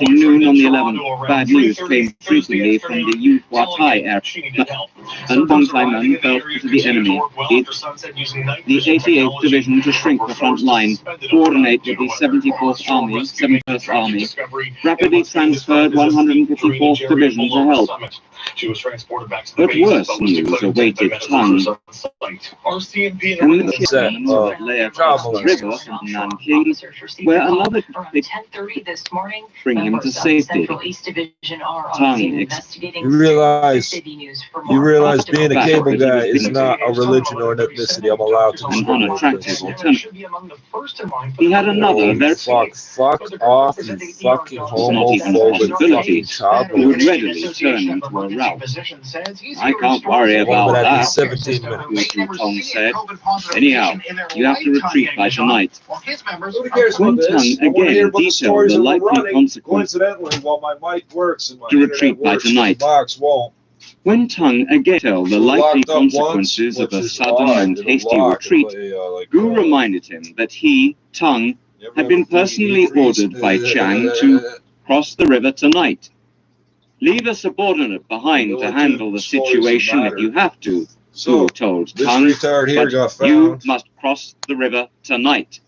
Noon on the 11th, bad news came frequently from the Yuhuatai area. And Dongtaimen fell to the enemy. The 88th Division to shrink the front line, coordinate with the 74th Army, 71st Army, rapidly transferred 154th Division to help. But worse news awaited Tang. And the lay across the river from Nanking, where another bring him to safety. Tang you realize being a cable guy is not a religion or an ethnicity. I'm allowed to an unattractive alternative. He had another very fuck off, you fucking homophobic fucking child. who would readily turn into a route. I can't worry about that, 17 minutes. Tong said. Anyhow, you have to retreat by tonight. When Tang again detailed the likely consequences while my mic works and my to retreat by tonight. When Tang again told the likely consequences of a sudden and hasty retreat, Gu reminded him that he, Tang, had been personally ordered by Chiang to cross the river tonight. Leave a subordinate behind to handle the situation if you have to, Gu told Tang, but you must cross the river tonight.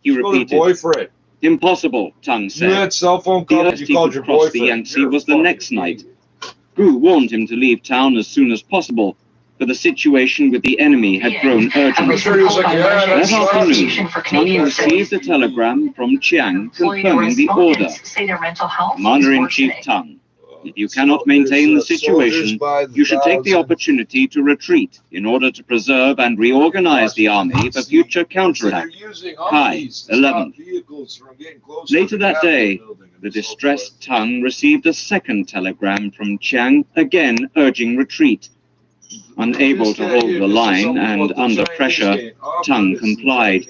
He repeated. Impossible, Tang said. You had cell phone The calls, earliest you he called could your cross boyfriend. the Yangtze was the next night. Gu warned him to leave town as soon as possible, for the situation with the enemy had grown urgent. That afternoon, Tang received a telegram from Chiang confirming the order. Commander-in-Chief Tang, if you cannot maintain the situation, you should take the opportunity to retreat in order to preserve and reorganize the army for future counterattack. Kai, 11th. Later that day, the distressed Tang received a second telegram from Chiang, again urging retreat. Unable to hold the line and under pressure, Tang complied.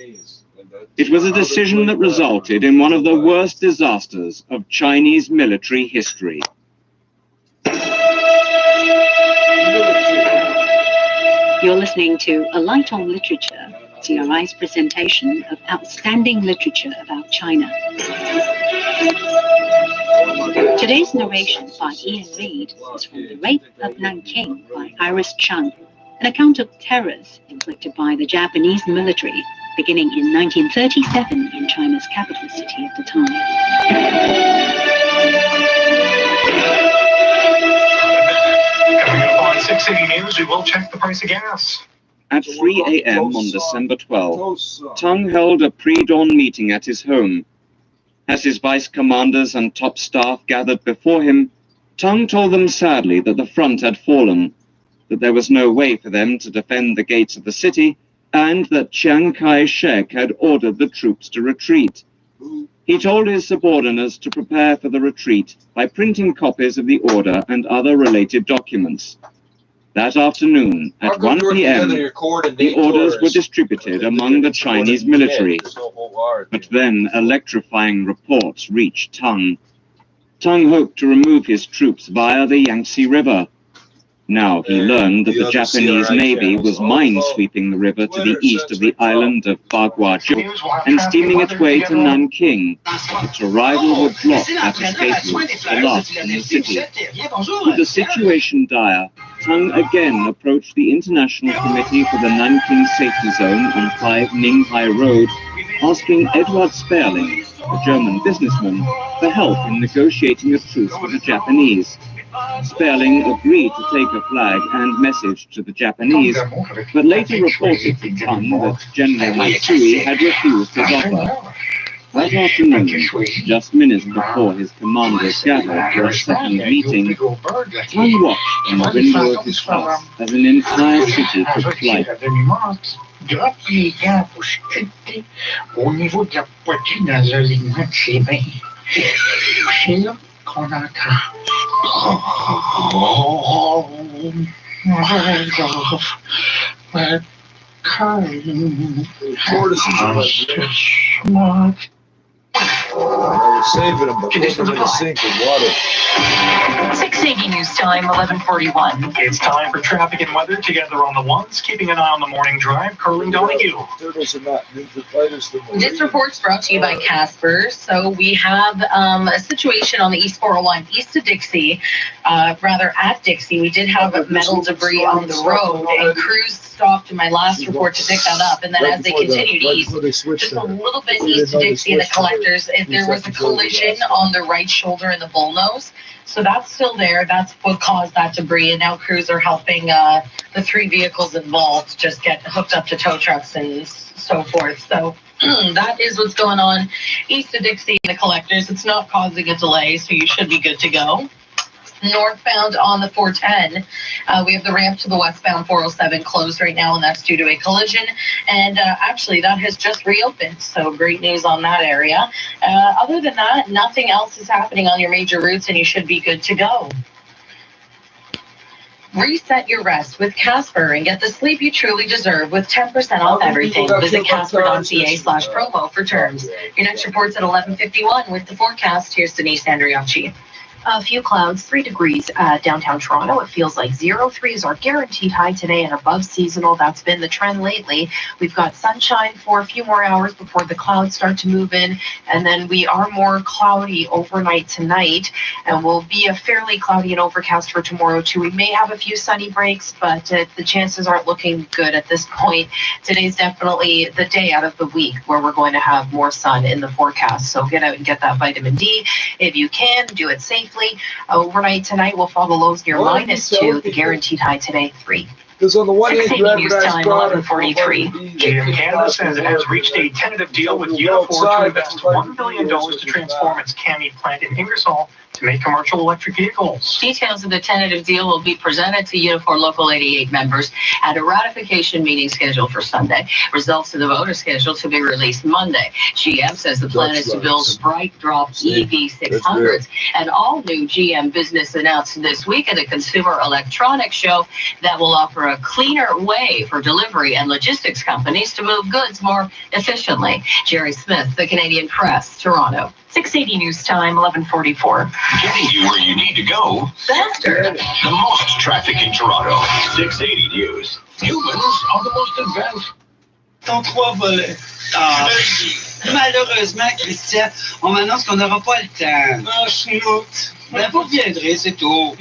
It was a decision that resulted in one of the worst disasters of Chinese military history. You're listening to A Light on Literature, CRI's presentation of outstanding literature about China. Today's narration by Ian Reid is from The Rape of Nanking by Iris Chung, an account of terrors inflicted by the Japanese military beginning in 1937 in China's capital city at the time. Coming up on 6 City News, we will check the price of gas. At 3 a.m. on December 12, Tang held a pre-dawn meeting at his home. As his vice commanders and top staff gathered before him, Tang told them sadly that the front had fallen, that there was no way for them to defend the gates of the city, and that Chiang Kai-shek had ordered the troops to retreat. He told his subordinates to prepare for the retreat by printing copies of the order and other related documents. That afternoon, at 1 p.m., the orders were distributed among the Chinese military. But then electrifying reports reached Tang. Tang hoped to remove his troops via the Yangtze River. Now he learned that the Japanese Navy was minesweeping the river to the east of the island of Baguazhou and steaming its way to Nanking. Its arrival would block that escape route, the last in the city. With the situation dire, Tang again approached the International Committee for the Nanking Safety Zone on 5 Ninghai Road, asking Edward Sperling, a German businessman, for help in negotiating a truce with the Japanese. Sperling agreed to take a flag and message to the Japanese, but later reported to Tang that General Matsui had refused his offer. That afternoon, just minutes before his commanders gathered for a second meeting, Tang watched from the window of his house as an entire city took flight. I was saving them, but put them in the sink with water. 680 News Time, 11:41. It's time for traffic and weather together on the ones. Keeping an eye on the morning drive, Curling Donahue. Turtles are not ninja fighters. This report's brought to you by Casper. So we have a situation on the East 401 east of Dixie, rather at Dixie. We did have metal debris on the road, and crews stopped in my last report to pick that up. And then as they continued east, just a little bit east of Dixie in the collectors, there was a collision on the right shoulder in the bullnose. So that's still there. That's what caused that debris. And now crews are helping the 3 vehicles involved just get hooked up to tow trucks and so forth. So that is what's going on east of Dixie in the collectors. It's not causing a delay, so you should be good to go. Northbound on the 410, we have the ramp to the westbound 407 closed right now, and that's due to a collision. And actually, that has just reopened, so great news on that area. Other than that, nothing else is happening on your major routes, and you should be good to go. Reset your rest with Casper and get the sleep you truly deserve with 10% off everything. Visit casper.ca/promo for terms. Your next report's at 11:51 with the forecast. Here's Denise Andriacci. A few clouds, 3 degrees downtown Toronto. It feels like 0.3 is our guaranteed high today and above seasonal. That's been the trend lately. We've got sunshine for a few more hours before the clouds start to move in. And then we are more cloudy overnight tonight. And we'll be a fairly cloudy and overcast for tomorrow too. We may have a few sunny breaks, but the chances aren't looking good at this point. Today's definitely the day out of the week where we're going to have more sun in the forecast. So get out and get that vitamin D. If you can, do it safely. Overnight tonight, we'll fall the lows near -2. The guaranteed high today, 3. Because on the one hand, 680 News Time, 11:43. GM Canada says it has reached a tentative deal with Unifor to invest $1 billion to transform its CAMI plant in Ingersoll to make commercial electric vehicles. Details of the tentative deal will be presented to Unifor Local 88 members at a ratification meeting scheduled for Sunday. Results of the vote are scheduled to be released Monday. GM says the plan is to build bright drop EV 600s. An all-new GM business announced this week at a Consumer Electronics Show that will offer a cleaner way for delivery and logistics companies to move goods more efficiently. Jerry Smith, The Canadian Press, Toronto. 680 News Time, 11:44. Getting you where you need to go Faster. The most traffic in Toronto. 680 News. Humans are the most advanced. Ton 3 volets. Ah. Malheureusement, Christian, on m'annonce qu'on n'aura pas le temps. Ah, schnout. Ben, vous reviendrez, c'est tout.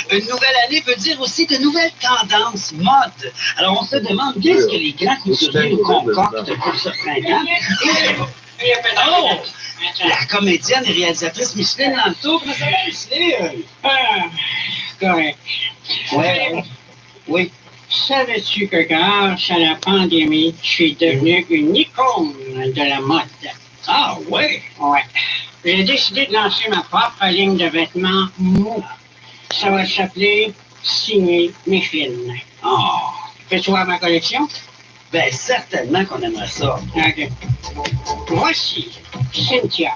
Une nouvelle année veut dire aussi de nouvelles tendances mode. Alors on se demande qu'est-ce que les grands couturiers nous concoctent pour ce printemps. Oh! La comédienne et réalisatrice Micheline Lanto, comment ça va, Micheline? Correct. Ouais. Oui. Savais-tu que grâce à la pandémie, je suis devenue une icône de la mode? Ah ouais? Ouais. J'ai décidé de lancer ma propre ligne de vêtements mou. Ça va s'appeler Signer mes films. Oh. Veux-tu voir ma collection? Ben certainement qu'on aimerait ça. OK. Voici Cynthia,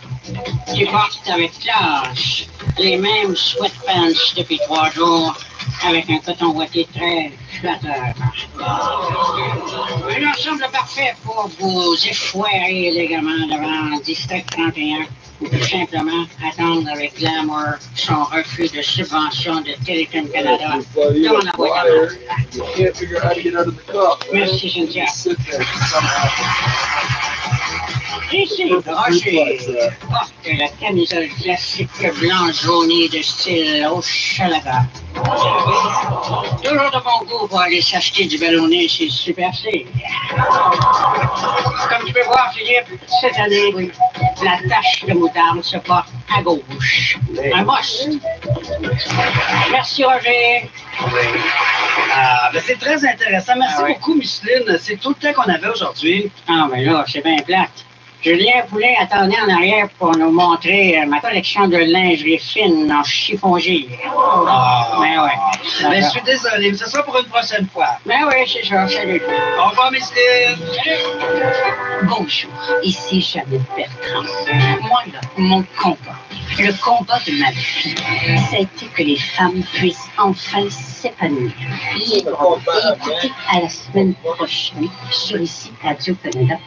qui porte avec classe les mêmes sweatpants depuis 3 jours, avec un coton ouaté très flatteur. Un ensemble parfait pour vous effoirer élégamment devant District 31 ou tout simplement attendre avec glamour son refus de subvention de Télécom Canada. Devant la boîte à Merci, Cynthia. Ici, Roger porte la camisole classique blanc jaunie de style Hochelaga. Toujours de bon goût pour aller s'acheter du ballonné chez Super C. Comme tu peux voir, Philippe, cette année, la tache de moutarde se porte à gauche. Un must. Merci, Roger. Ah, ben c'est très intéressant. Merci beaucoup, Micheline. C'est tout le temps qu'on avait aujourd'hui. Ah, ben là, c'est bien plate. Julien Poulet attendait en arrière pour nous montrer ma collection de lingerie fine en chiffon-gire. Ben ouais. Mais je suis désolé, mais ce sera pour une prochaine fois. Ben ouais, c'est ça. Salut. Au revoir, messieurs. Bonjour, ici Jeannette Bertrand. Moi, là, mon combat, le combat de ma vie, c'était que les femmes puissent enfin s'épanouir. Libre et écoutez à la semaine prochaine sur ici Radio-Canada.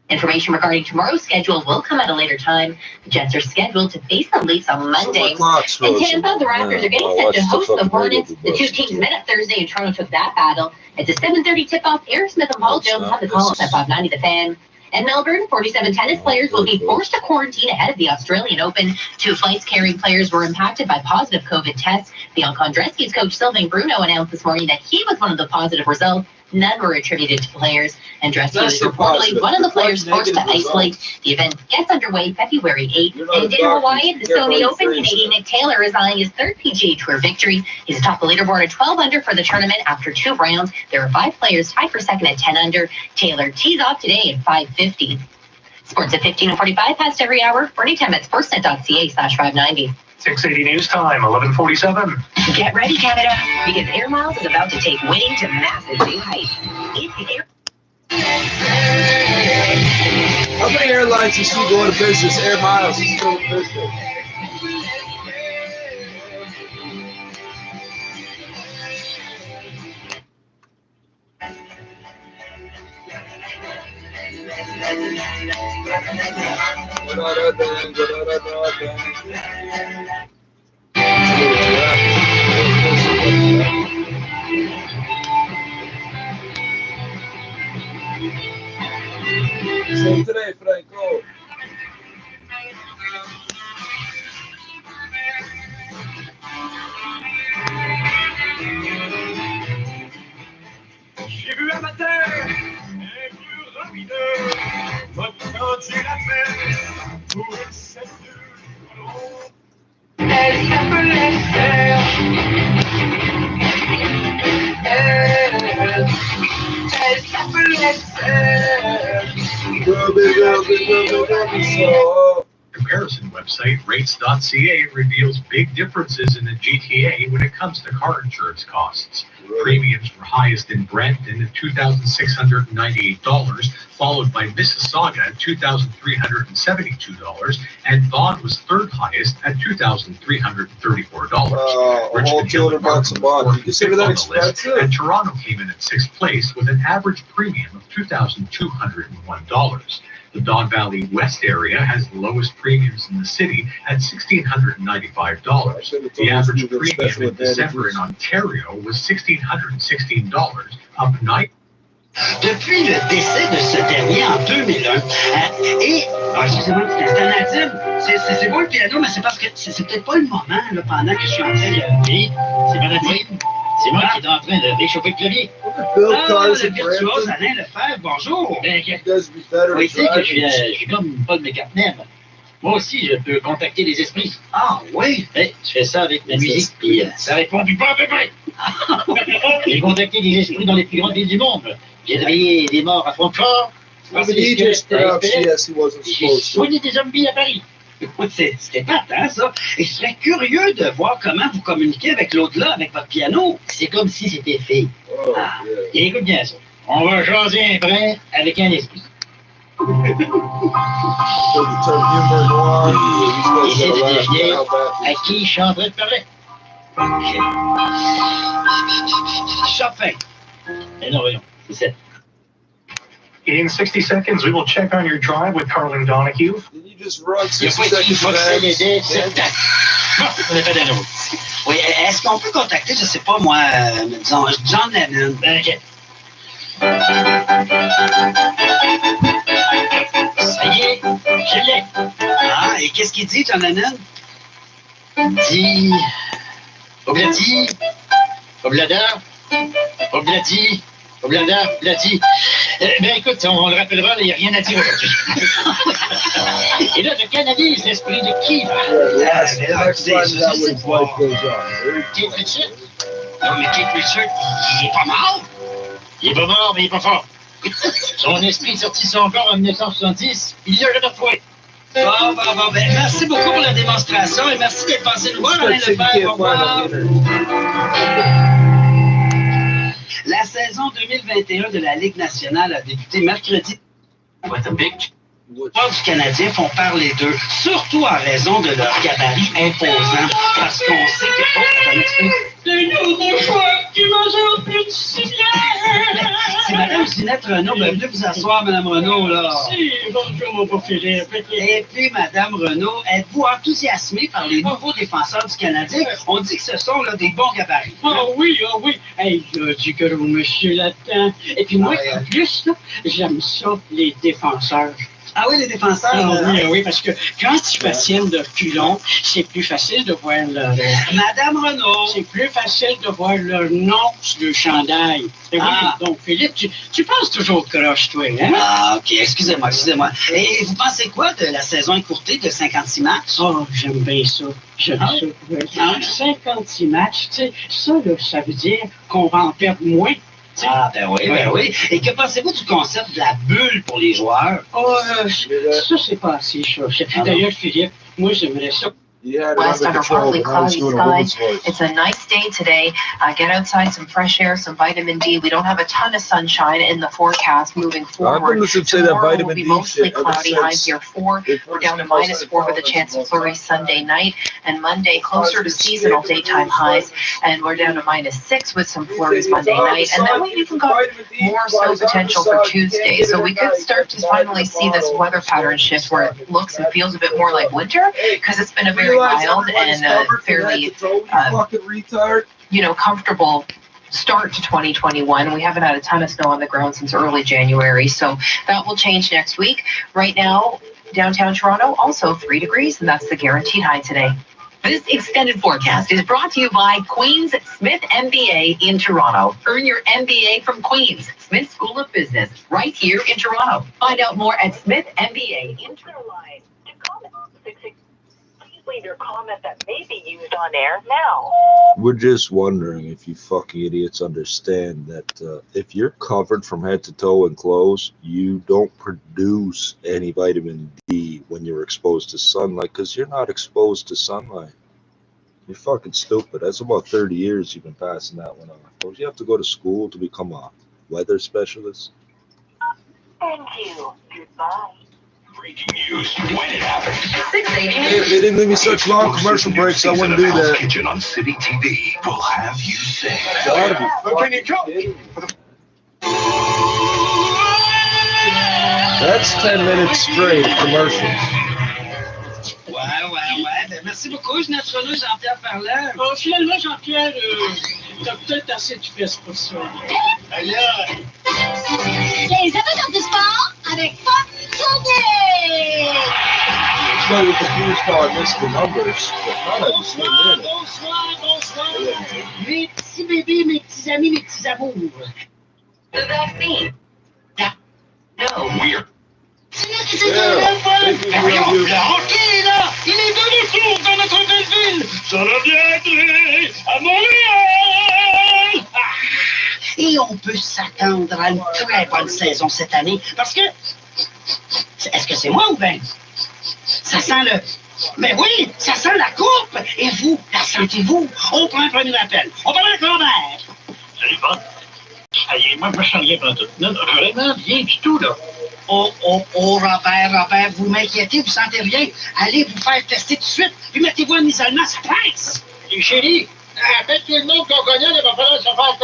Information regarding tomorrow's schedule will come at a later time. The Jets are scheduled to face the Leafs on Monday. In Tampa, the Raptors are getting set to host the Hornets. The two teams met up Thursday, and Toronto took that battle. It's a 7:30 tip-off. Aaron Smith and Paul Jones have the call at 590 The Fan. In Melbourne, 47 tennis players will be forced to quarantine ahead of the Australian Open. 2 flights carrying players were impacted by positive COVID tests. Bianca Andreescu's coach Sylvain Bruno announced this morning that he was one of the positive results. None were attributed to players. Andreescu is reportedly one of the players forced to isolate. The event gets underway February 8th. And in Hawaii, the Sony Open, Canadian Nick Taylor is eyeing his 3rd PGA Tour victory. He's atop the leaderboard at 12 under for the tournament after 2 rounds. There are 5 players tied for second at 10 under. Taylor tees off today at 5:50. Sports at 15:45 past every hour. For anytime at sportsnet.ca/590. 680 news time, 11:47. Get ready, Canada, because Air Miles is about to take winning to massive new heights. It's the Air. How many airlines is still going to business? Air Miles is still in business. Same today, Franco. J'ai vu un matin un vieux rapideur m'a tendu la main pour une ceinture. Elle s'appelait Serge. Elle s'appelait Serge. Comparison website rates.ca reveals big differences in the GTA when it comes to car insurance costs. Premiums were highest in Brampton at $2,698, followed by Mississauga at $2,372, and Vaughan was 3rd highest at $2,334. A whole $200 a month. You consider that expensive? And Toronto came in at 6th place with an average premium of $2,201. The Don Valley West area has the lowest premiums in the city at $1,695. The average premium in December in Ontario was $1,616, up 9. Depuis le décès de ce dernier en 2001, excusez-moi, une petite instant, Nadine, c'est beau le piano, mais c'est parce que c'est peut-être pas le moment là, pendant que je suis en train de... Oui, c'est pas Nadine. C'est moi qui est en train de réchauffer le clavier. Le virtuose Alain Lefebvre, bonjour. Oui, c'est que je suis comme Paul McCartney. Moi aussi, je peux contacter les esprits. Ah oui? Oui, je fais ça avec ma musique, puis ça répond du pas à peu près. J'ai contacté des esprits dans les plus grandes villes du monde. J'ai réveillé des morts à Francfort. J'ai soigné des zombies à Paris. C'était pas hein, ça. Et je serais curieux de voir comment vous communiquez avec l'au-delà, avec votre piano. C'est comme si c'était fait. Et écoute bien ça. On va jaser un brin avec un esprit. Et c'est de deviner à qui je suis en train de parler. Chopin. Et non, voyons, c'est ça. In 60 seconds, we will check on your drive with Carlin Donahue. Did you just run 60 seconds of ads? On est fait d'un autre. Oui, est-ce qu'on peut contacter, je sais pas moi, disons, John Lennon? OK. Ça y est, je l'ai. Ah, et qu'est-ce qu'il dit, John Lennon? Il dit... Obladi, Oblada, Obladi, Oblada, Obladi. Ben écoute, on le rappellera, il n'y a rien à dire aujourd'hui. Et là, je canalise l'esprit de qui, là? Kate Richard? Non, mais Kate Richard, il est pas mort. Il est pas mort, mais il est pas fort. Son esprit est sorti son corps en 1970. Il y a jamais retrouvé. Bon. Ben, merci beaucoup pour la démonstration et merci d'être passé nous voir, Alain Lepère. Au revoir. La saison 2021 de la Ligue nationale a débuté mercredi. Les joueurs du Canadien font parler d'eux, surtout en raison de leur gabarit imposant. Parce qu'on sait que... Oh, attends, m'explique. C'est nous, des joueurs qui mangent plus de cigarettes. C'est Mme Ginette Renaud. Bienvenue vous asseoir, Mme Renaud, là. Si, bonjour, mon beau Philippe. Et puis, Mme Renaud, êtes-vous enthousiasmée par les nouveaux défenseurs du Canadien? On dit que ce sont là, des bons gabarits. Ah oui. Hey, il y a du gros monsieur là-dedans. Et puis moi, en plus, là, j'aime ça, les défenseurs. Ah oui, les défenseurs? Oui, parce que quand tu fascines de culons, c'est plus facile de voir leur... Madame Renaud! C'est plus facile de voir leur nom sur le chandail. Et oui, donc Philippe, tu penses toujours croche, toi, hein? Ah, OK, excusez-moi. Et vous pensez quoi de la saison écourtée de 56 matchs? Oh, j'aime bien ça. J'aime ça. Ouais. 56 matchs, tu sais, ça veut dire qu'on va en perdre moins. Ah, ben oui. Et que pensez-vous du concept de la bulle pour les joueurs? Oh, ça, c'est pas assez, ça. D'ailleurs, Philippe, moi, j'aimerais ça. West under partly cloudy skies. It's a nice day today. Get outside, some fresh air, some vitamin D. We don't have a ton of sunshine in the forecast moving forward. Tomorrow will be mostly cloudy, highs near 4. We're down to -4 with a chance of flurries Sunday night. And Monday, closer to seasonal daytime highs. And we're down to -6 with some flurries Monday night. And then we even got more snow potential for Tuesday. So we could start to finally see this weather pattern shift where it looks and feels a bit more like winter, because it's been a very mild and fairly, comfortable start to 2021. We haven't had a ton of snow on the ground since early January, so that will change next week. Right now, downtown Toronto, also 3 degrees, and that's the guaranteed high today. This extended forecast is brought to you by Queen's Smith MBA in Toronto. Earn your MBA from Queen's Smith School of Business right here in Toronto. Find out more at Smith MBA in Toronto. Leave your comment that may be used on air now. We're just wondering if you fucking idiots understand that if you're covered from head to toe in clothes, you don't produce any vitamin D when you're exposed to sunlight because you're not exposed to sunlight. You're fucking stupid. That's about 30 years you've been passing that one on. Don't you have to go to school to become a weather specialist? Thank you. Goodbye. Breaking news when it happens. 680. Hey, if they didn't give me such long commercial breaks, I wouldn't do that. Kitchen on City TV will have you say. Gotta be fucking That's 10 minutes straight of commercials. Ouais. Ben, merci beaucoup, Ginette Renaud, Jean-Pierre Ferland. Oh, finalement, Jean-Pierre, t'as peut-être assez de fesses pour ça. Alors... Les amateurs de sport avec Pop Tournée! It's not even confused how I missed the numbers. Bonsoir. Mes petits bébés, mes petits amis, mes petits amours. The vaccine. No. Weird. C'est là que c'est de la OK, là! Il est de retour dans notre belle ville! Ça reviendrait à Montréal! Et on peut s'attendre à une très bonne saison cette année, parce que... Est-ce que c'est moi ou bien? Ça sent le... Ben oui, ça sent la coupe! Et vous, la sentez-vous? On prend un premier appel. On parle avec Robert. Salut, Bob. Allez, moi, je sens rien pour tout. Non, vraiment rien du tout, là. Oh, Robert, vous m'inquiétez, vous sentez rien? Allez vous faire tester tout de suite, puis mettez-vous en isolement, ça presse! Et chérie, rappelle tout le monde qu'on connaît, il va falloir se faire...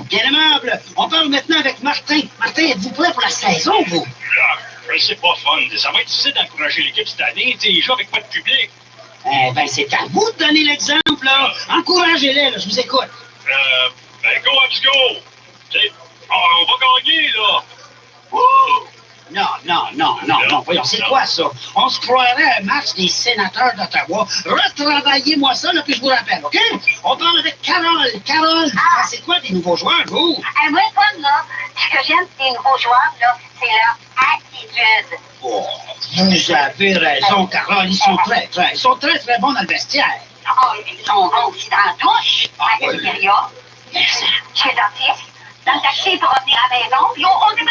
Bien aimable, on parle maintenant avec Martin. Martin, êtes-vous prêt pour la saison, vous? Là, c'est pas fun. Ça va être difficile d'encourager l'équipe cette année, tu sais, ils jouent avec pas de public. Eh ben, c'est à vous de donner l'exemple, là. Encouragez-les, là, je vous écoute. Ben, go, let's go! Tu sais, on va gagner, là! Wouh! Non, voyons, c'est quoi ça? On se croirait à un match des sénateurs d'Ottawa. Retravaillez-moi ça, là, puis je vous rappelle, OK? On parle avec Carole. Carole, c'est quoi des nouveaux joueurs, vous? Moi, comme là, ce que j'aime des nouveaux joueurs, là, c'est leur attitude. Oh, vous avez raison, Carole. Ils sont très bons dans le vestiaire. Oh, et puis ils sont bons aussi dans la douche, à la cafétéria, chez le dentiste, dans le taxi pour revenir à la maison. Ils ont aucune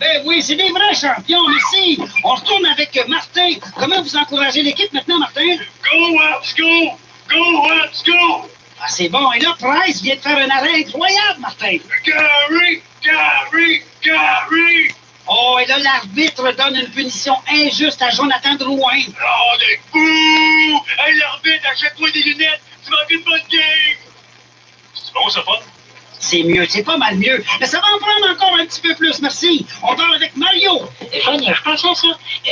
Ben oui, c'est des vrais champions, merci. On retourne avec Martin. Comment vous encouragez l'équipe maintenant, Martin? Go, Webs, go! Go, Webs, go! Ah, c'est bon. Et là, Price vient de faire un arrêt incroyable, Martin. Gary! Gary! Gary! Oh, et là, l'arbitre donne une punition injuste à Jonathan Drouin. Oh, des fous! Hey, l'arbitre, achète-toi des lunettes. Tu manques une bonne game. C'est bon, ça, Paul? C'est mieux, c'est pas mal mieux. Mais ça va en prendre encore un petit peu plus, merci. On parle avec Mario. Fanny, je pensais à ça.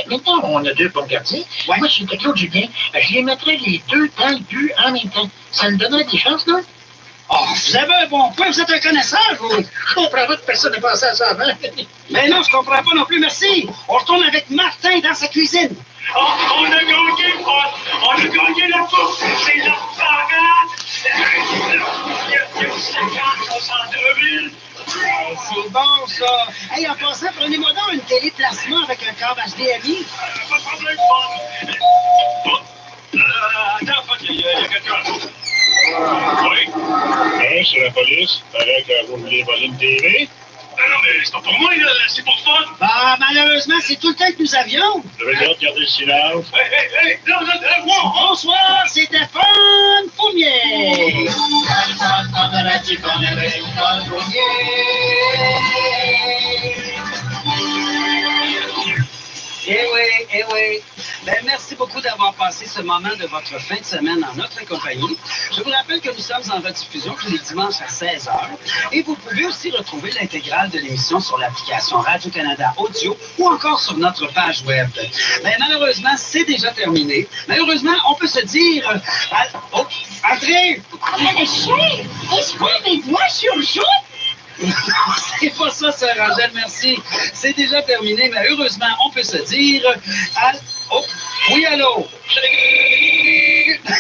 Maintenant, on a deux bons gardiens. Ouais. Moi, si c'était Claude Julien, je les mettrais les deux dans le but en même temps. Ça me donnerait des chances, non? Oh, vous avez un bon point, vous êtes un connaisseur, vous. Je comprends pas que personne n'a pensé à ça avant. Mais non, je comprends pas non plus, merci. On retourne avec Martin dans sa cuisine. Oh, on a gagné, Paul! On a gagné la coupe! C'est la parade! Il y a 50-62 000! C'est bon, ça. Hey, en passant, prenez-moi donc une téléplacement avec un câble HDMI. Pas de problème, Paul! Attends, Paul, il y a quelqu'un. Oui? Hein, c'est la police. Paraît que vous voulez voler une TV. Non, mais c'est pas pour moi, là. C'est pour fun. Bah, malheureusement, c'est tout le temps que nous avions. Vous avez le droit de garder le silence. Hey, non, wow! Bonsoir, c'est Stéphane Fournier. Eh oui. Ben, merci beaucoup d'avoir passé ce moment de votre fin de semaine en notre compagnie. Je vous rappelle que nous sommes en rediffusion tous les dimanches à 16h. Et vous pouvez aussi retrouver l'intégrale de l'émission sur l'application Radio-Canada Audio ou encore sur notre page web. Mais malheureusement, c'est déjà terminé. Malheureusement, on peut se dire... Oh, André! Mais chef, est-ce que mes doigts sur le jaune? Non, c'est pas ça, Sœur Angèle, merci. C'est déjà terminé, mais heureusement, on peut se dire... Oh, oui, allô?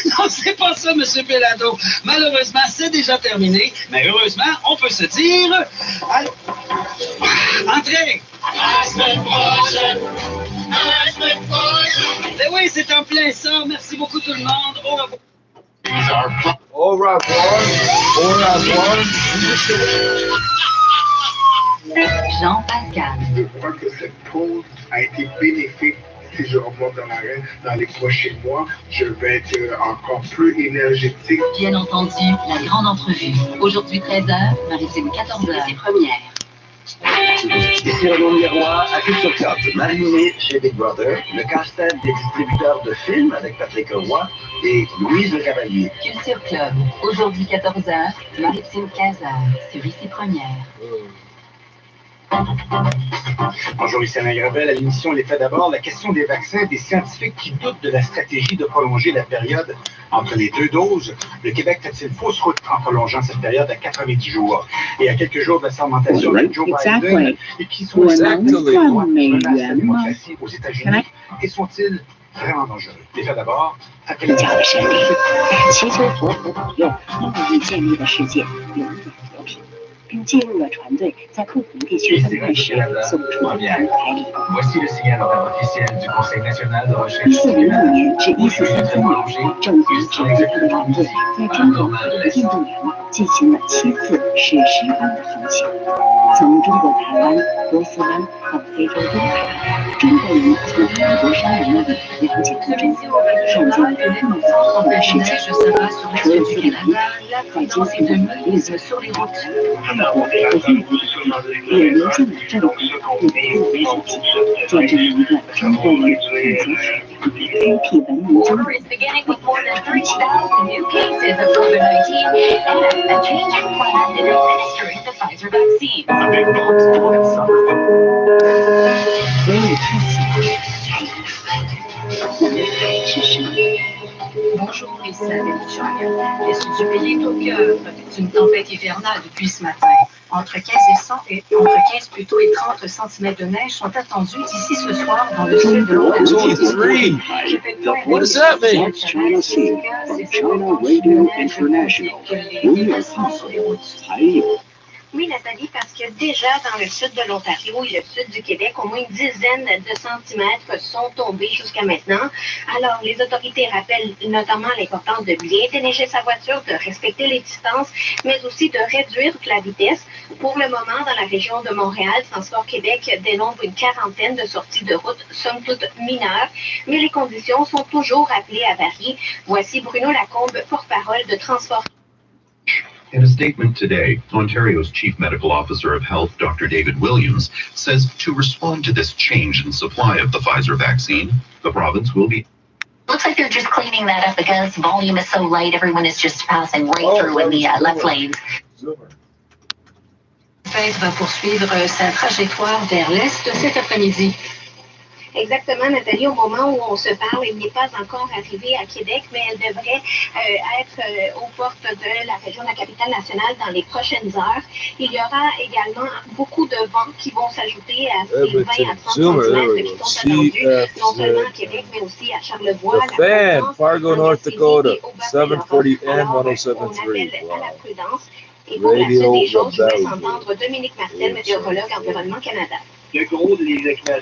Non, c'est pas ça, M. Pelado. Malheureusement, c'est déjà terminé, mais heureusement, on peut se dire... Entrez! À la semaine prochaine! À la semaine prochaine! Ben oui, c'est en plein ça. Merci beaucoup tout le monde. Au revoir. Au revoir. Au revoir. Jean Pascal. Je crois que cette pause a été bénéfique. Si je remonte dans l'arène dans les prochains mois, je vais être encore plus énergétique. Bien entendu, la grande entrevue. Aujourd'hui 13h, Maritime 14h. C'est première. Ici Renaud Miroir à Culture Club. Mariné chez Big Brother, le casse-tête des distributeurs de films avec Patrick Roy et Louise Le Cavalier. Culture Club. Aujourd'hui 14h, Maritime 15h. Sur ici première. Bonjour, ici Alain Gravel. À l'émission Les Faits d'abord, la question des vaccins, des scientifiques qui doutent de la stratégie de prolonger la période entre les deux doses. Le Québec fait-il fausse route en prolongeant cette période à 90 jours? Et à quelques jours de la sermentation de Joe Biden, et qui sont les droits menacent la démocratie aux États-Unis, et sont-ils vraiment dangereux? Les Faits d'abord, après la Voici le signal officiel du Conseil national de recherche spéciale pour les études prolongées sur l'exécutif paranormal de la science. 进行了7次史诗般的航行，从中国台湾、波斯湾到非洲东海，中国人从韩国商人那里了解了中国，创造了更广阔的世界。除了斯里兰卡，在接送的日子，他们获得了幸福也留下了这种不可思议的奇迹，见证了一段中国人探索水平、开辟文明之路。 Beginning with more than 3,000 new cases of COVID-19 and a change in plan in administering the Pfizer vaccine. 所以看起来是什么？ Bonjour, ici Adèle Chang. Les studios publics au cœur d'une tempête hivernale depuis ce matin. Entre 15 et 30 cm de neige sont attendus d'ici ce soir dans le sud de l'Ontario. What does that mean? China Sea from China Radio International. 5月4号，还有 Oui, Nathalie, parce que déjà dans le sud de l'Ontario et le sud du Québec, au moins une dizaine de centimètres sont tombés jusqu'à maintenant. Alors, les autorités rappellent notamment l'importance de bien déneiger sa voiture, de respecter les distances, mais aussi de réduire la vitesse. Pour le moment, dans la région de Montréal, Transport Québec dénombre une quarantaine de sorties de route, somme toute mineures, mais les conditions sont toujours appelées à varier. Voici Bruno Lacombe, porte-parole de Transport. In a statement today, Ontario's Chief Medical Officer of Health, Dr. David Williams, says to respond to this change in supply of the Pfizer vaccine, the province will be... Looks like they're just cleaning that up because volume is so light, everyone is just passing right through in the left lanes. Fête va poursuivre sa trajectoire vers l'est cet après-midi. Exactement, Nathalie, au moment où on se parle, il n'est pas encore arrivé à Québec, mais elle devrait être aux portes de la région de la capitale nationale dans les prochaines heures. Il y aura également beaucoup de vents qui vont s'ajouter à ces 20 à 30 centimètres qui sont attendus, non seulement à Québec, mais aussi à Charlevoix, la Province, Fargo, North Dakota, 740N 107.3. À la prudence. Et pour la suite des choses, je vais entendre Dominique Martel, météorologue Environnement Canada.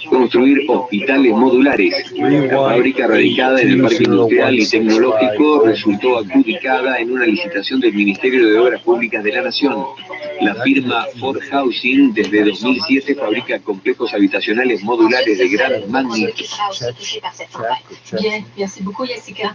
Construir hospitales modulares. La fábrica radicada en el Parque Industrial y Tecnológico resultó adjudicada en una licitación del Ministerio de Obras Públicas de la Nación. La firma Ford Housing desde 2007 fabrica complejos habitacionales modulares de gran magnitud. Bien, merci beaucoup, Jessica.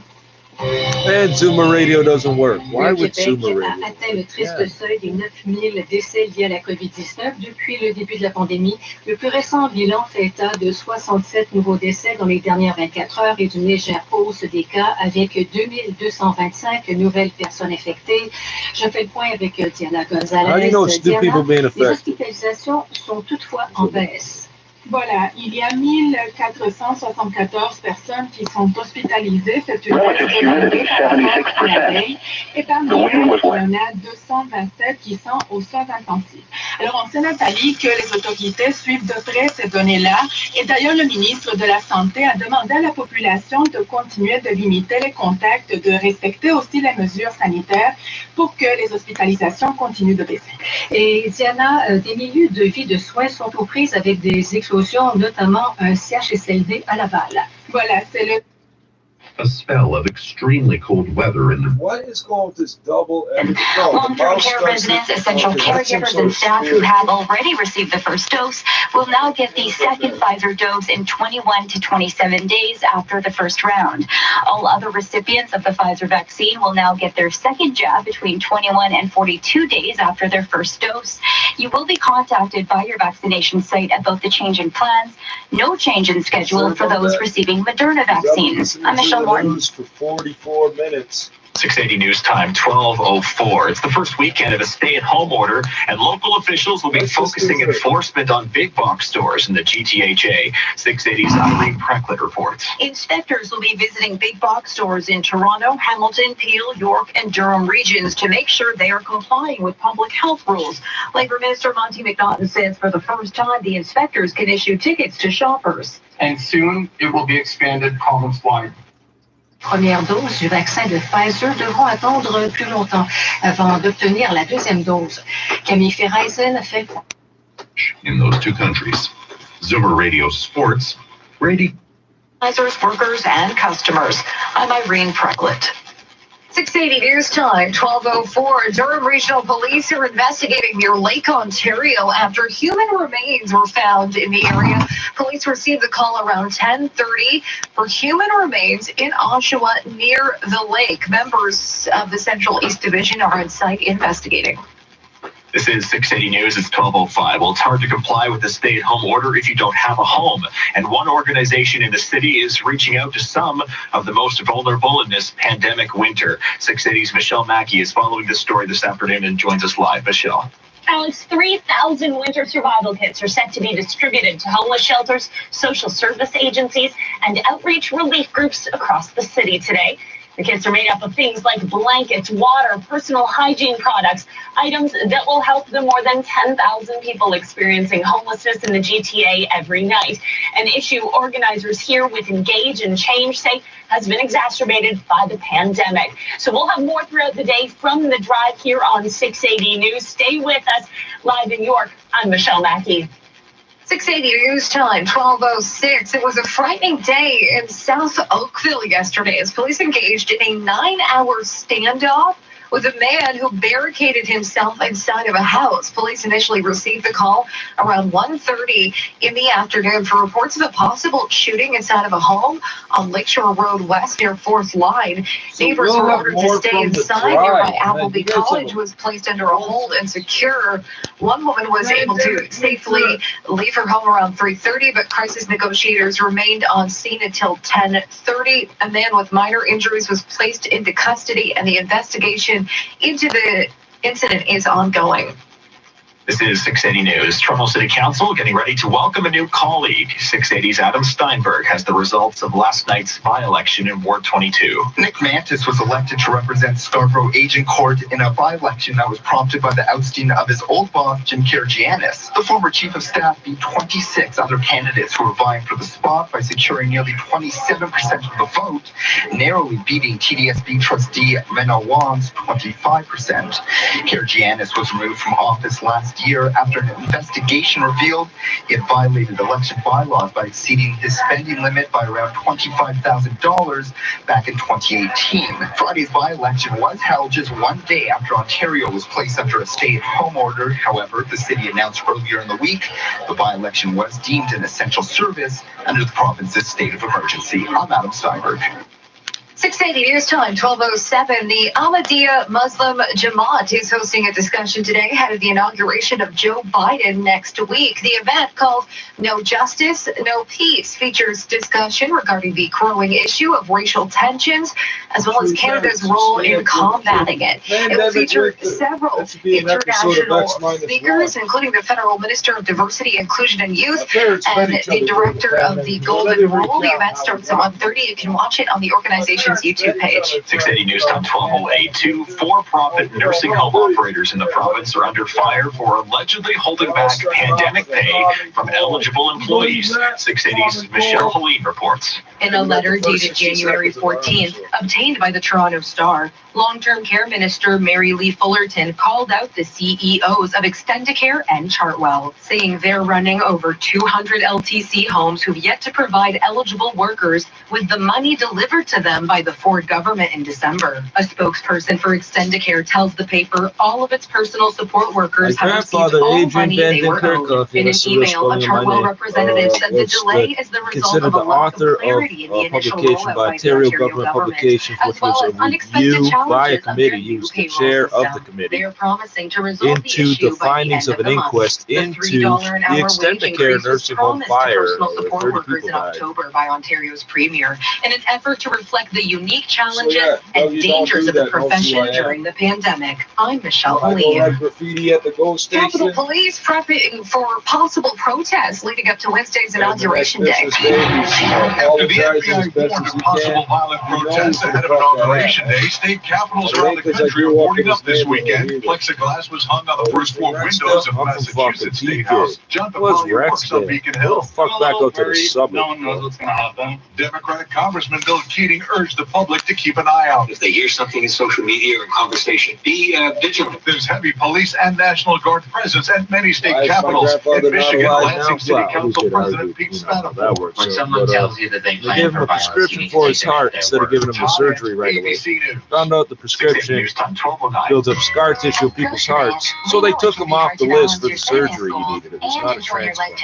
And Zoomer Radio doesn't work. Why would Zoomer Radio? A atteint le triste seuil des 9000 décès liés à la COVID-19 depuis le début de la pandémie. Le plus récent bilan fait état de 67 nouveaux décès dans les dernières 24 heures et d'une légère hausse des cas avec 2225 nouvelles personnes infectées. Je fais le point avec Diana Gonzalez. Diana, les hospitalisations sont toutefois en baisse. Voilà, il y a 1474 personnes qui sont hospitalisées. C'est une baisse de par rapport à la veille. Et parmi eux, il y en a 227 qui sont aux soins intensifs. Alors, on sait, Nathalie, que les autorités suivent de près ces données-là. Et d'ailleurs, le ministre de la Santé a demandé à la population de continuer de limiter les contacts, de respecter aussi les mesures sanitaires pour que les hospitalisations continuent de baisser. Et Diana, des milieux de vie de soins sont aux prises avec des explosions, notamment un CHSLD à Laval. Voilà, c'est le... A spell of extremely cold weather in the... What is going with this double? Long-term care residents, essential caregivers, and staff who have already received the first dose will now get the second Pfizer dose in 21 to 27 days after the first round. All other recipients of the Pfizer vaccine will now get their second jab between 21 and 42 days after their first dose. You will be contacted by your vaccination site about the change in plans. No change in schedule for those receiving Moderna vaccines. I'm Michelle Morton. For 44 minutes. 680 News Time, 12:04. It's the first weekend of a stay-at-home order, and local officials will be focusing enforcement on big box stores in the GTHA. 680's Irene Precklett reports. Inspectors will be visiting big box stores in Toronto, Hamilton, Peel, York, and Durham regions to make sure they are complying with public health rules. Labor Minister Monty McNaughton says for the first time, the inspectors can issue tickets to shoppers. And soon it will be expanded province-wide. Première dose du vaccin de Pfizer devront attendre plus longtemps avant d'obtenir la deuxième dose. Camille Ferreisen fait... In those two countries. Zoomer Radio Sports, Brady. Pfizer's workers and customers. I'm Irene Precklett. 680 News Time, 12:04. Durham Regional Police are investigating near Lake Ontario after human remains were found in the area. Police received a call around 10:30 for human remains in Oshawa near the lake. Members of the Central East Division are on site investigating. This is 680 News. It's 12:05. Well, it's hard to comply with the stay-at-home order if you don't have a home. And one organization in the city is reaching out to some of the most vulnerable in this pandemic winter. 680's Michelle Mackey is following this story this afternoon and joins us live. Michelle. Alex, 3,000 winter survival kits are set to be distributed to homeless shelters, social service agencies, and outreach relief groups across the city today. The kits are made up of things like blankets, water, personal hygiene products, items that will help the more than 10,000 people experiencing homelessness in the GTA every night. An issue organizers here with Engage and Change say has been exacerbated by the pandemic. So we'll have more throughout the day from the drive here on 680 News. Stay with us. Live in York, I'm Michelle Mackey. 680 news time, 12:06. It was a frightening day in South Oakville yesterday as police engaged in a 9-hour standoff with a man who barricaded himself inside of a house. Police initially received the call around 1:30 in the afternoon for reports of a possible shooting inside of a home on Lakeshore Road West near 4th Line. Neighbors were ordered to stay inside. Nearby Appleby College was placed under a hold and secure. One woman was able to safely leave her home around 3:30, but crisis negotiators remained on scene until 10:30. A man with minor injuries was placed into custody, and the investigation into the incident is ongoing. This is 680 News. Toronto City Council getting ready to welcome a new colleague. 680's Adam Steinberg has the results of last night's by-election in Ward 22. Nick Mantis was elected to represent Scarborough Agincourt in a by-election that was prompted by the ousting of his old boss, Jim Karagianis. The former chief of staff beat 26 other candidates who were vying for the spot by securing nearly 27% of the vote, narrowly beating TDSB trustee Rena Wan's 25%. Karagianis was removed from office last year after an investigation revealed he had violated election bylaws by exceeding his spending limit by around $25,000 back in 2018. Friday's by-election was held just one day after Ontario was placed under a stay-at-home order. However, the city announced earlier in the week the by-election was deemed an essential service under the province's state of emergency. I'm Adam Steinberg. 680 news time, 12:07. The Ahmadiyya Muslim Jamaat is hosting a discussion today ahead of the inauguration of Joe Biden next week. The event, called No Justice, No Peace, features discussion regarding the growing issue of racial tensions, as well as Canada's role in combating it. It will feature several international speakers, including the Federal Minister of Diversity, Inclusion and Youth, and the Director of the Golden Rule. The event starts at 1:30. You can watch it on the organization's YouTube page. 680 News time, 12:08. For-profit nursing home operators in the province are under fire for allegedly holding back pandemic pay from eligible employees. 680's Michelle Helene reports. In a letter dated January 14th, obtained by the Toronto Star, Long-Term Care Minister Mary Lee Fullerton called out the CEOs of Extendicare and Chartwell, saying they're running over 200 LTC homes who've yet to provide eligible workers with the money delivered to them by the Ford government in December. A spokesperson for Extendicare tells the paper all of its personal support workers have received all money they were owed. In an email, a Chartwell representative said the delay is the result of a lack of clarity in the initial rollout by the Ontario government, as well as unexpected by a committee used the chair of the committee they are promising to resolve into the the findings of an inquest into the Extendicare nursing home fire personal where support 30 workers people in died. October by Ontario's premier in an effort to reflect the unique challenges no, and you dangers don't of do the that. profession Don't do that. during the pandemic. I'm Michelle I don't Helene. like graffiti at the GO station. Capitol Police prepping for possible protests leading up to Wednesday's inauguration day. After the FBI warned of possible violent protests ahead of inauguration day, state capitals around the country are boarding up this weekend. Plexiglass was hung on the first floor windows of Massachusetts State House. John Papali works on Beacon Hill. Fuck back out to the suburbs. No one knows what's going to happen. Democratic Congressman Bill Keating urged the public to keep an eye out. If they hear something in social media or conversation, be vigilant. There's heavy police and National Guard presence at many state capitals. In Michigan, Lansing City Council President Pete Spatafor. When someone tells you that they give him a prescription for his heart instead of giving him the surgery right away. Found out the prescription builds up scar tissue in people's hearts, so they took him off the list for the surgery he needed. It was not a transplant.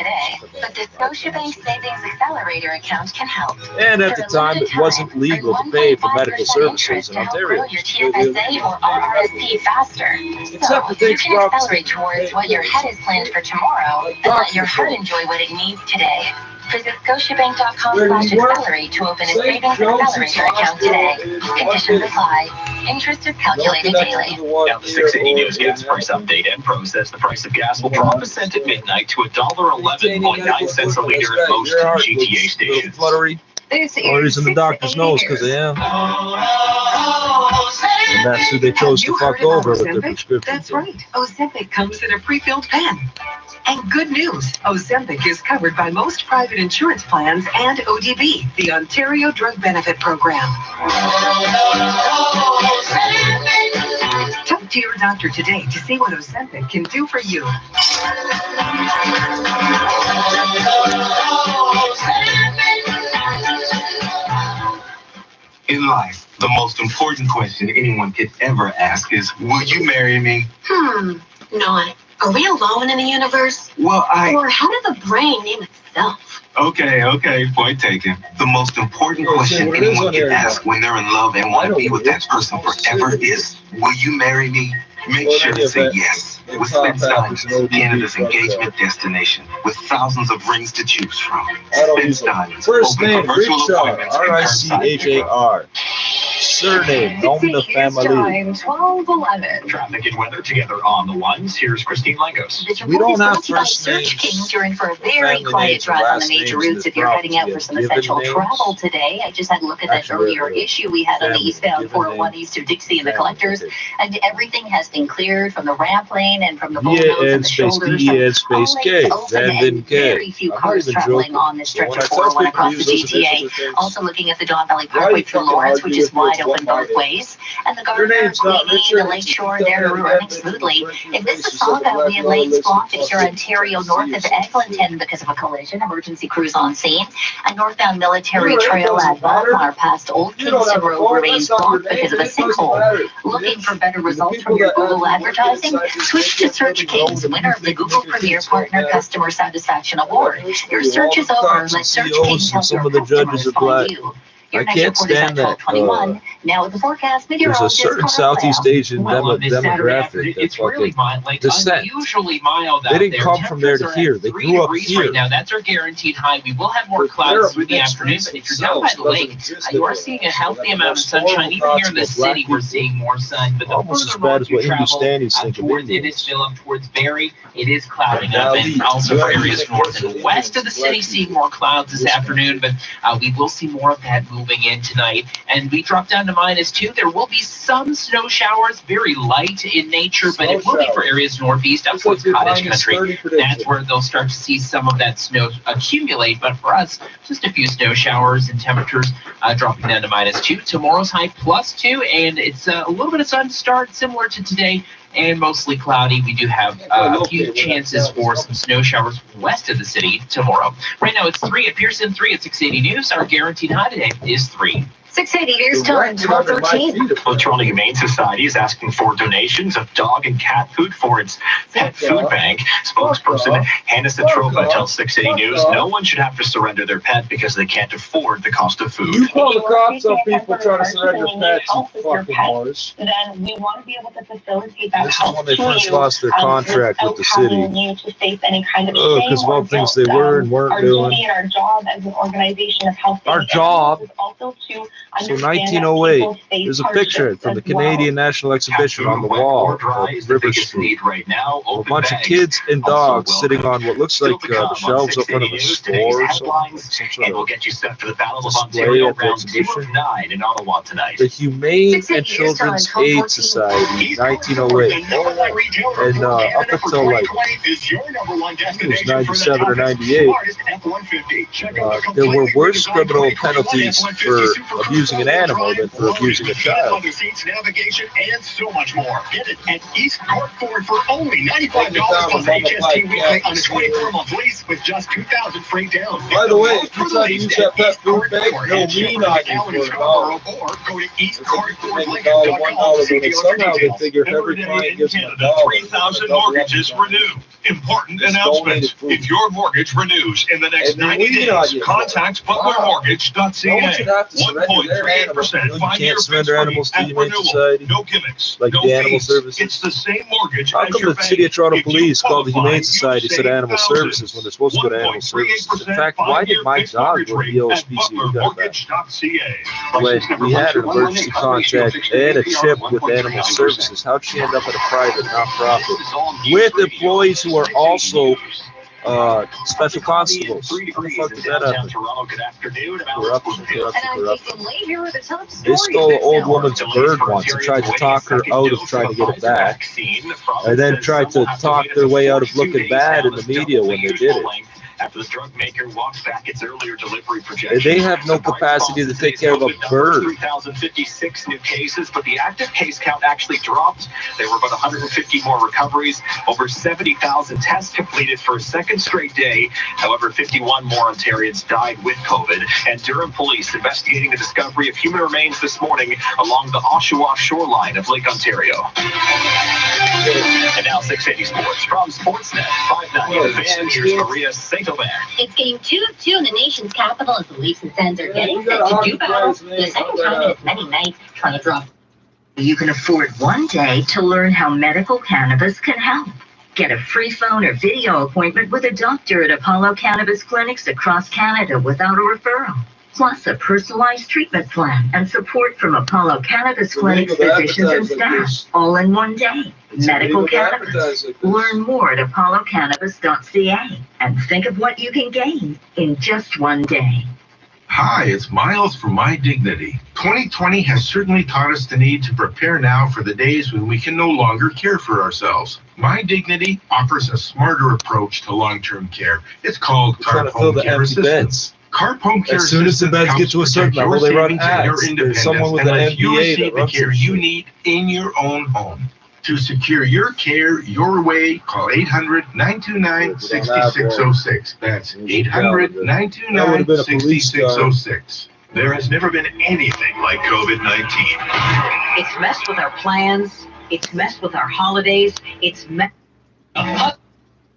But the Scotiabank Savings Accelerator account can help. And at the time, it wasn't legal to pay for medical services in Ontario. Your TFSA or RRSP faster. Except So the you things can about- accelerate towards what your head is planned for tomorrow and let your heart enjoy what it needs today. Visit scotiabank.com/accelerate to open a savings accelerator account today. Conditions apply. Interest is calculated daily. Now the 680 News gas price update. Enpro says the price of gas will drop a cent at midnight to $1.11.9 a liter at most GTA stations. This Only reason the doctors know is because I am. And that's who they chose to fuck over with their prescription. That's right. Ozempic comes in a pre-filled pen. And good news, Ozempic is covered by most private insurance plans and ODB, the Ontario Drug Benefit Program. Talk to your doctor today to see what Ozempic can do for you. In life, the most important question anyone could ever ask is, will you marry me? Not. Are we alone in the universe? Well, Or how did the brain name itself? Okay, point taken. The most important question anyone can ask when they're in love and want to be with that person forever is, will you marry me? Make sure to say yes. With Spence Diamonds, Canada's engagement destination, with thousands of rings to choose from. Spence Diamonds, First open name, for virtual Richard, appointments and curbside R-I-C-H-A-R. Surname, nom de famille. 12:11. Traffic and weather together on the ones. Here's Christine Langos. We don't have Brought first to you by Search names. King during for a very Family quiet names, drive on the last major names, routes the if you're heading out for property some and essential given names. travel today. I just had a look at that Actually, earlier issue we had on the family eastbound given 401 names. east of Dixie and the Family, collectors, okay. and everything has been cleared from the ramp lane and from the Yeah, bulldozers and and the space shoulders. D-E-N So all space lanes K. open Then and K. very few I'm not cars even traveling joking. on this stretch When of I tell 401 people across to the use those GTA. initial things, Also looking at the Don Valley why are Parkway you through fucking Lawrence, which arguing is with me? wide It's open one both minute. ways, and the Your Gardner, name's not Queenie, Richard. the Lakeshore, they're running smoothly. In Mississauga, we had lanes blocked here in Ontario north of Eglinton because of a collision. Emergency crews on scene. And northbound Military Trail at Baltimore past Old Kingston Road remains blocked because of a sinkhole. Looking for better results from your Google advertising? Switch to Search Kings, winner of the Google Premier Partner Customer Satisfaction Award. Your search is over. Let Search Kings help some your of the judges customers are find black. you. I Your next can't report is at stand that. 12:21. Now with the forecast, There's a meteorologist certain Carl Southeast Lamb. Asian demographic that It's really fucking mild, like descent. unusually mild out They didn't there. come from there to Temperatures are here. at They 3 grew up degrees here. right now. That's our guaranteed high. We will have more But clouds their through the next afternoon, race but if you're down by the themselves lake, doesn't exist you are anymore. seeing a healthy One of the amount of most sunshine. Even here in the horrible city, black we're people. seeing more sun. But the Almost as further bad north as you what travel, Hindustanis think of towards it Indians. is still up towards Barrie. It is clouding Now up, and these also for black areas people north and west of the city, seeing more clouds this afternoon. But we will see more of that moving in tonight. And we drop down to -2. There will be some snow showers, very light in nature, but it will be for areas northeast up towards cottage country. That's where they'll start to see some of that snow accumulate. But for us, just a few snow showers and temperatures dropping down to -2. Tomorrow's high +2, and it's a little bit of sun to start, similar to today, and mostly cloudy. We do have a few chances for some snow showers west of the city tomorrow. Right now it's 3 at Pearson, 3 at 680 News. Our guaranteed high today is 3. 680 news time, 12:13. The Toronto Humane Society is asking for donations of dog and cat food for its pet food bank. Spokesperson Hannah Satropa tells 680 News no one should have to surrender their pet because they can't afford the cost of food. You call the cops on people trying to surrender pets, you fucking whores. Then we want to be able to facilitate that This is help when they to first you, lost their contract without with the city. having you to face any kind of shame Because of or all things guilt. they were and weren't our doing. duty and our job as an organization of helping Our job. is also to So understand that 1908, people face there's a picture hardships from the as well. Canadian National Exhibition on the Wet wall or dry of is the River biggest Street. need right now. A Open bunch of bags. kids and Also dogs welcome. sitting on what looks Still like to the come on shelves up front of 680 a News, today's store or something. headlines, Some and sort we'll of get you set for the Battle of display Ontario at the round 2 exhibition. of 9 in Ottawa tonight. The Humane and 680 news time, Children's Aid 12:14. Society, 1908. And up until like, it was 97 or 98, there were worse criminal penalties for abusing an animal than for abusing a child. Navigation and so much more. Get it at East Court Ford for only $95 plus HST weekly on a 24-month lease with just $2,000 free down. By the way, if you try to use that pet food bag, no mean on you for $1. Or go to It's $1, but somehow they figure if every client gives them $1, 3,000 mortgages renew. Important announcement. If your mortgage renews in the next 90 days, contact butlermortgage.ca. 1.38% You 5-year can't surrender animals to the Humane renewal. Society. No gimmicks. Like no the Animal fees. Services. It's the same mortgage How as come your the City of Toronto bank. If you Police called the qualify, Humane Society you instead of save Animal thousands. Services when they're supposed to go to Animal Services? In fact, why did my 1.38% dog go to the at OSPCA? butlermortgage.ca. When we had an emergency contact and a chip with Animal Services, how'd she end up at a private nonprofit with employees who are also special constables. 3 degrees in downtown Toronto. Good afternoon. Corruption. And I'm taking late here with the top They story. stole an old woman's bird once and tried to talk her out of trying to get it back. And then tried to talk their way out of looking bad in the media when they did it. After the drug maker walks back its earlier delivery And projection. they have no capacity to take care of a bird. 3,056 new cases, but the active case count actually dropped. There were about 150 more recoveries, over 70,000 tests completed for a second straight day. However, 51 more Ontarians died with COVID. And Durham police investigating the discovery of human remains this morning along the Oshawa shoreline of Lake Ontario. And now 680 Sports from Sportsnet 590. Van, here's Maria St. It's game 2 of 2 in the nation's capital as the Leafs and Sens are getting set to do battle for the second time in as many nights, trying to drop. You can afford one day to learn how medical cannabis can help. Get a free phone or video appointment with a doctor at Apollo Cannabis clinics across Canada without a referral. Plus a personalized treatment plan and support from Apollo Cannabis clinics, physicians, and staff, all in one day. Medical cannabis. Learn more at apollocannabis.ca and think of what you can gain in just one day. Hi, it's Miles from My Dignity. 2020 has certainly taught us the need to prepare now for the days when we can no longer care for ourselves. My Dignity offers a smarter approach to long-term care. It's called Carp Home Care Assistance. Carp Home Care As soon as the beds get to a certain level, they run ads. There's someone with an MBA that runs care you need in your own home. To secure your care your way, call 800-929-6606. That's 800-929-6606. There has never been anything like COVID-19. It's messed with our plans. It's messed with our holidays. It's messed. Not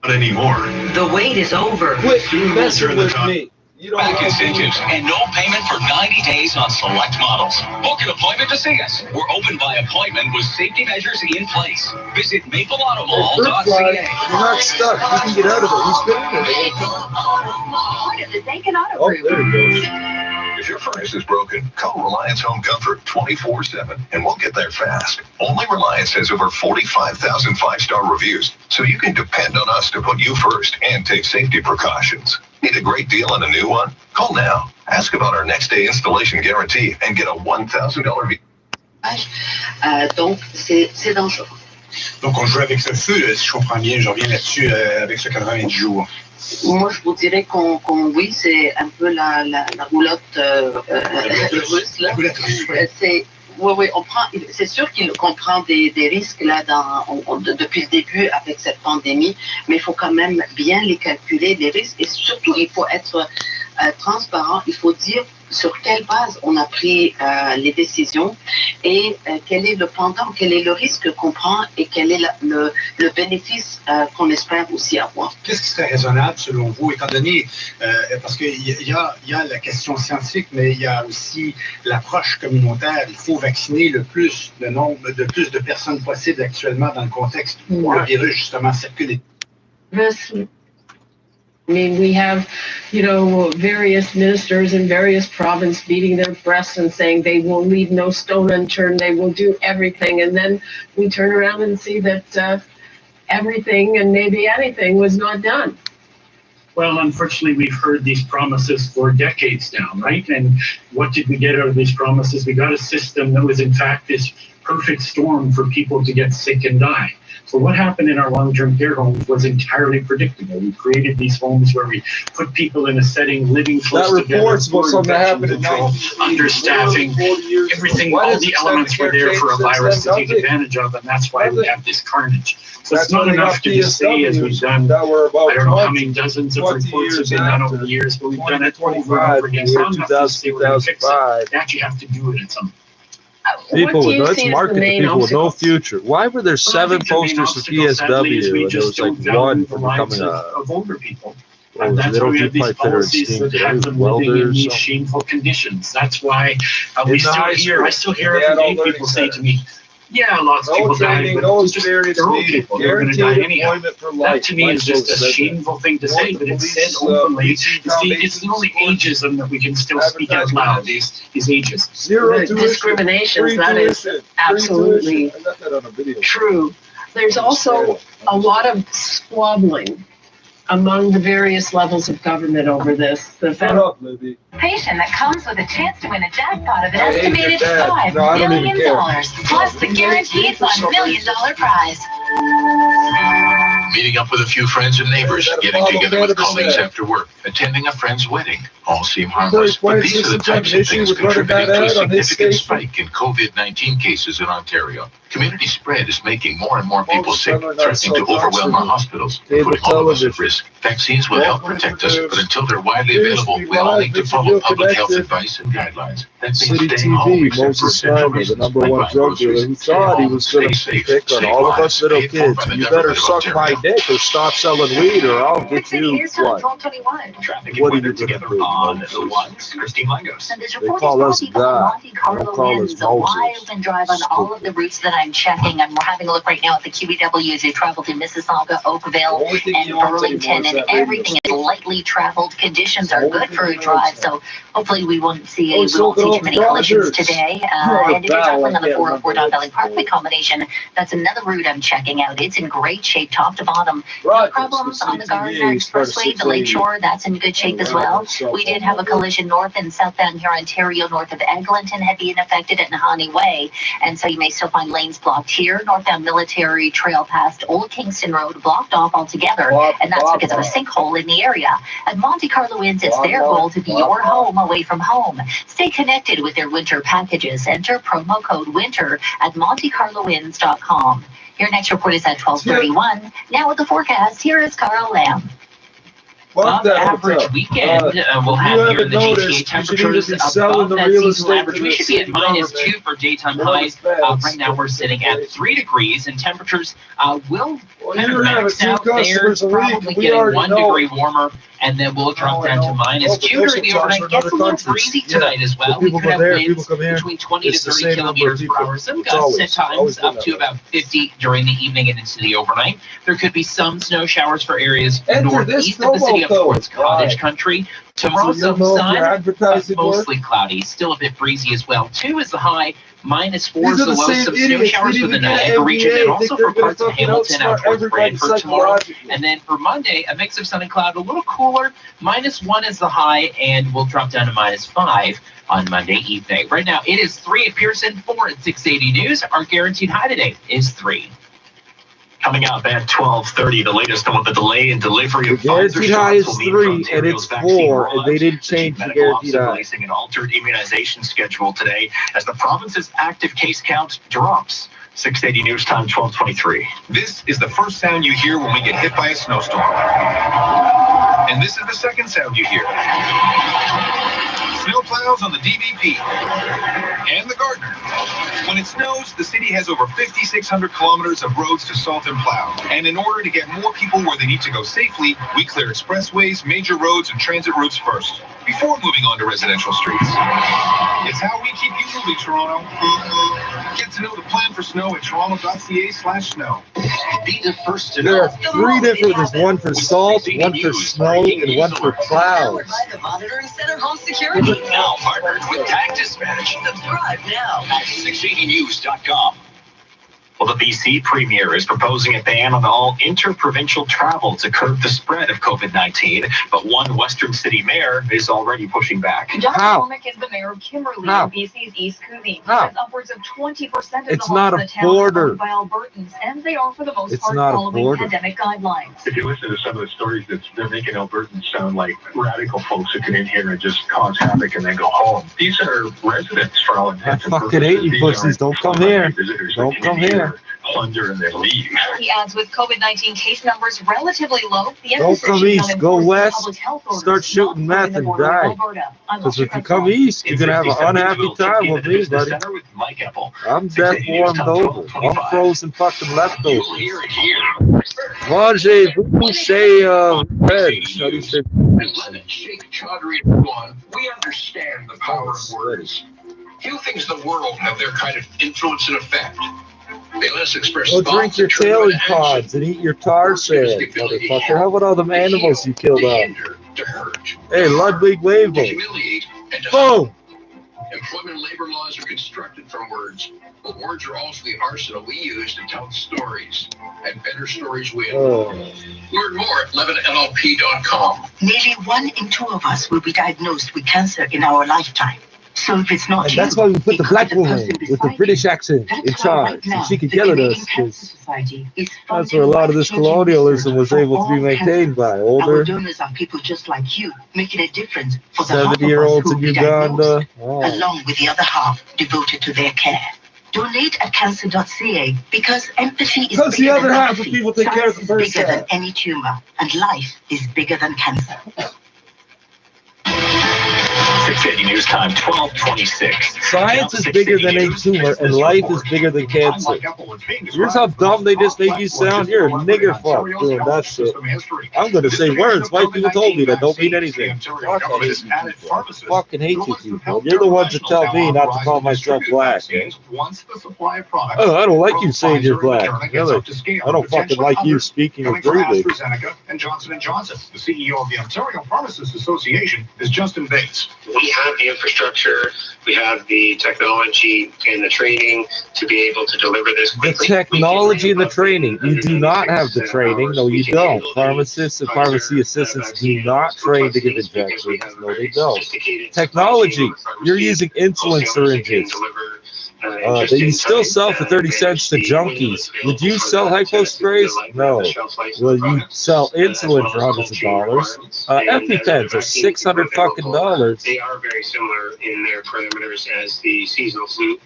anymore. The wait is over. Quit messing with me. Back incentives and no payment for 90 days on select models. Book an appointment to see us. We're open by appointment with safety measures in place. Visit mapleautomall.ca. You're not stuck. You can get out of it. He's been in it. Oh, there it goes. If your furnace is broken, call Reliance Home Comfort 24/7 and we'll get there fast. Only Reliance has over 45,000 5-star reviews, so you can depend on us to put you first and take safety precautions. Need a great deal on a new one? Call now. Ask about our next day installation guarantee and get a $1,000 donc, c'est dangereux. Donc, on joue avec ce feu, si je comprends bien. Je reviens là-dessus avec ce 90 jours. Moi, je vous dirais oui, c'est un peu la roulotte russe. Là. Oui, c'est sûr qu'on prend des risques là depuis le début avec cette pandémie, mais il faut quand même bien les calculer, les risques, et surtout, il faut être transparent, il faut dire sur quelle base on a pris les décisions et quel est le pendant, quel est le risque qu'on prend et quel est le bénéfice qu'on espère aussi avoir. Qu'est-ce qui serait raisonnable selon vous, étant donné, parce qu'il y a la question scientifique, mais il y a aussi l'approche communautaire. Il faut vacciner le plus de personnes possible actuellement dans le contexte où le virus justement circule. I mean, we have, various ministers in various provinces beating their breasts and saying they will leave no stone unturned, they will do everything. And then we turn around and see that everything and maybe anything was not done. Well, unfortunately, we've heard these promises for decades now, right? And what did we get out of these promises? We got a system that was, in fact, this perfect storm for people to get sick and die. So what happened in our long-term care homes was entirely predictable. We created these homes where we put people in a setting living close together. That report's about something that happened in understaffing, everything, all the elements were there for a virus to take advantage of, and that's why we have this carnage. So it's not enough to just say, as we've done, I don't know how many dozens of reports have been done over the years, but we've done it over and over again. It's not enough to say we're going to fix it. You actually have to do it at some point. People with let's market to people with no future. Why were there 7 posters for PSW and there was like 1 for becoming of older people? Well, And that's why we have these policies that have them living in these shameful conditions. That's why I still hear every day people say to me, yeah, lots of people die, but it's just they're old people. They're going to die anyhow. That to me is just a shameful thing to say, but it's said openly. It's the only ageism that we can still speak out loud, these ages. Discrimination, that is absolutely true. There's also a lot of squabbling among the various levels of government over this. The federal Patient that comes with a chance to win a jackpot of an estimated $5 million, plus the guaranteed $1 million prize. Meeting up with a few friends and neighbors, getting together with colleagues after work, attending a friend's wedding. All seem harmless, but these are the types of things contributing to a significant spike in COVID-19 cases in Ontario. Community spread is making more and more people sick, threatening to overwhelm our hospitals, putting all of us at risk. Vaccines will help protect us, but until they're widely available, we all need to follow public health advice and guidelines. That means staying home, except for essential reasons, like buying groceries. Who thought he was going to pick on all of us little kids. You better suck my dick or stop selling weed, or I'll get you what? What are you together on the ones? Christine Langos. They call us God. They call us Moses. Live and drive on all of the routes that I'm checking. I'm having a look right now at the QEW as you travel to Mississauga, Oakville, and Burlington, and everything is lightly traveled. Conditions are good for a drive, so hopefully we won't see too many collisions today. And if you're traveling on the 404 Don Valley Parkway combination, that's another route I'm checking out. It's in great shape, top to bottom. No problems on the Gardner Expressway, the Lakeshore, that's in good shape as well. We did have a collision north and southbound here, Ontario, north of Eglinton had been affected at Nahanni Way, and so you may still find lanes blocked here. Northbound Military Trail past Old Kingston Road blocked off altogether, and that's because of a sinkhole in the area. At Monte Carlo Inns, it's their goal to be your home away from home. Stay connected with their winter packages. Enter promo code WINTER at MonteCarloInns.com. Your next report is at 12:31. Now with the forecast, here is Carl Lamb. Average weekend, we'll have here in the GTA temperatures above that seasonal average. We should be at -2 for daytime highs. Right now we're sitting at 3 degrees, and temperatures will kind of max out there, probably getting 1 degree warmer, and then we'll drop down to -2 during the overnight. Gets a little breezy tonight as well. We could have winds between 20 to 30 kilometers per hour. Some gusts at times up to about 50 during the evening and into the overnight. There could be some snow showers for areas northeast of the city up towards Cottage Country. Tomorrow, some sun, but mostly cloudy. Still a bit breezy as well. 2 is the high, -4 is the low. Some snow showers for the Niagara region and also for parts of Hamilton out towards Brantford tomorrow. And then for Monday, a mix of sun and cloud, a little cooler. -1 is the high, and we'll drop down to -5 on Monday evening. Right now, it is 3 at Pearson, 4 at 680 News. Our guaranteed high today is 3. Coming up at 12:30, the latest on the delay in delivery of Pfizer guaranteed high is shots will mean 3, for and it's Ontario's 4, vaccine and they didn't rollout. change the Medical guaranteed officer high. releasing an altered immunization schedule today as the province's active case count drops. 680 News Time, 12:23. This is the first sound you hear when we get hit by a snowstorm. And this is the second sound you hear. Snowplows on the DVP and the Gardner. When it snows, the city has over 5,600 kilometers of roads to salt and plow. And in order to get more people where they need to go safely, we clear expressways, major roads, and transit routes first, before moving on to residential streets. It's how we keep you moving, Toronto. Get to know the plan for snow at toronto.ca/snow. Be the first to There know. are 3 different, there's one for salt, one for snow, and one for clouds. The Monitoring Center Home Security. Now partnered with Cactus Manage. Subscribe now. At 680news.com. Well, the BC Premier is proposing a ban on all interprovincial travel to curb the spread of COVID-19, but one Western city mayor is already pushing back. John How? McCormick is the mayor of Kimberley How? in BC's East Cooney. How? That's upwards of 20% of It's the not homes a in the town border. are owned by Albertans, and they are for the most It's part not a following border. pandemic guidelines. If you listen to some of the stories, they're making Albertans sound like radical folks who come in here and just cause havoc and then go home. These are residents for all intents and I fucking hate you These pussies. aren't Don't come here. visitors Don't that come in here. plunder and then leave. He adds, with COVID-19 case numbers relatively low, the Don't emphasis come should be east, on go enforcing west, public health orders, start not shooting meth closing the and border of die. Alberta. I'm Because Walter if you come Creswell. east, you're going to have an unhappy time with me, buddy. Center with Mike Apple. I'm dead warmed over. I'm frozen fucking leftovers. You'll hear it here. Mangez-vous, say, red. How do you say? Let it shake Chaudhry and Guan. We understand the power of words. Few things in the world have their kind of influence and effect. They let us express Go thoughts drink your and turn them tailing into action. pods and eat your tar sand, motherfucker. How about all them animals you killed To off? hinder, to hurt, Hey, Ludwig to Wavell. humiliate, and to Boom! Employment and labor laws are constructed from words, but words are also the arsenal we use to tell stories, and better stories win. Learn more at levinllp.com. Nearly 1 in 2 of us will be diagnosed with cancer in our lifetime. So if it's not And you, that's why we put the it black could be the woman person with the beside British you. accent in That's why right charge, now, so she could the yell at Canadian us. Cancer 'Cause Society is that's where a lot of this colonialism was able to be maintained by Our older donors are people just like you, making a difference for the half of us 70-year-olds who in will be diagnosed, Uganda. Oh. along with the other half devoted to their care. Donate at cancer.ca because empathy is Because the bigger other than half of apathy. people take care of the Science is first bigger than half. any tumor, and life is bigger than cancer. 680 News Time, 12:26. Science is bigger than a tumor, and life is bigger than cancer. Here's how dumb they just make you sound. You're a nigger fuck doing that shit. I'm gonna say words white people told me that don't mean anything. Fucking hate you people. You're the ones that tell me not to call myself black. Oh, I don't like you saying you're black. Really? I don't fucking like you speaking or breathing. AstraZeneca and Johnson & Johnson. The CEO of the Ontario Pharmacists Association is Justin Bates. We have the infrastructure, we have the technology and the training to be able to deliver this quickly. The technology and the training. You do not have the training. No, you don't. Pharmacists and pharmacy assistants do not train to give injections. No, they don't. Technology. You're using insulin syringes. That you still sell for 30 cents to junkies. Would you sell hypo sprays? No. Well, you sell insulin for hundreds of dollars. EpiPens are $600 fucking dollars. They are very similar in their parameters as the seasonal flu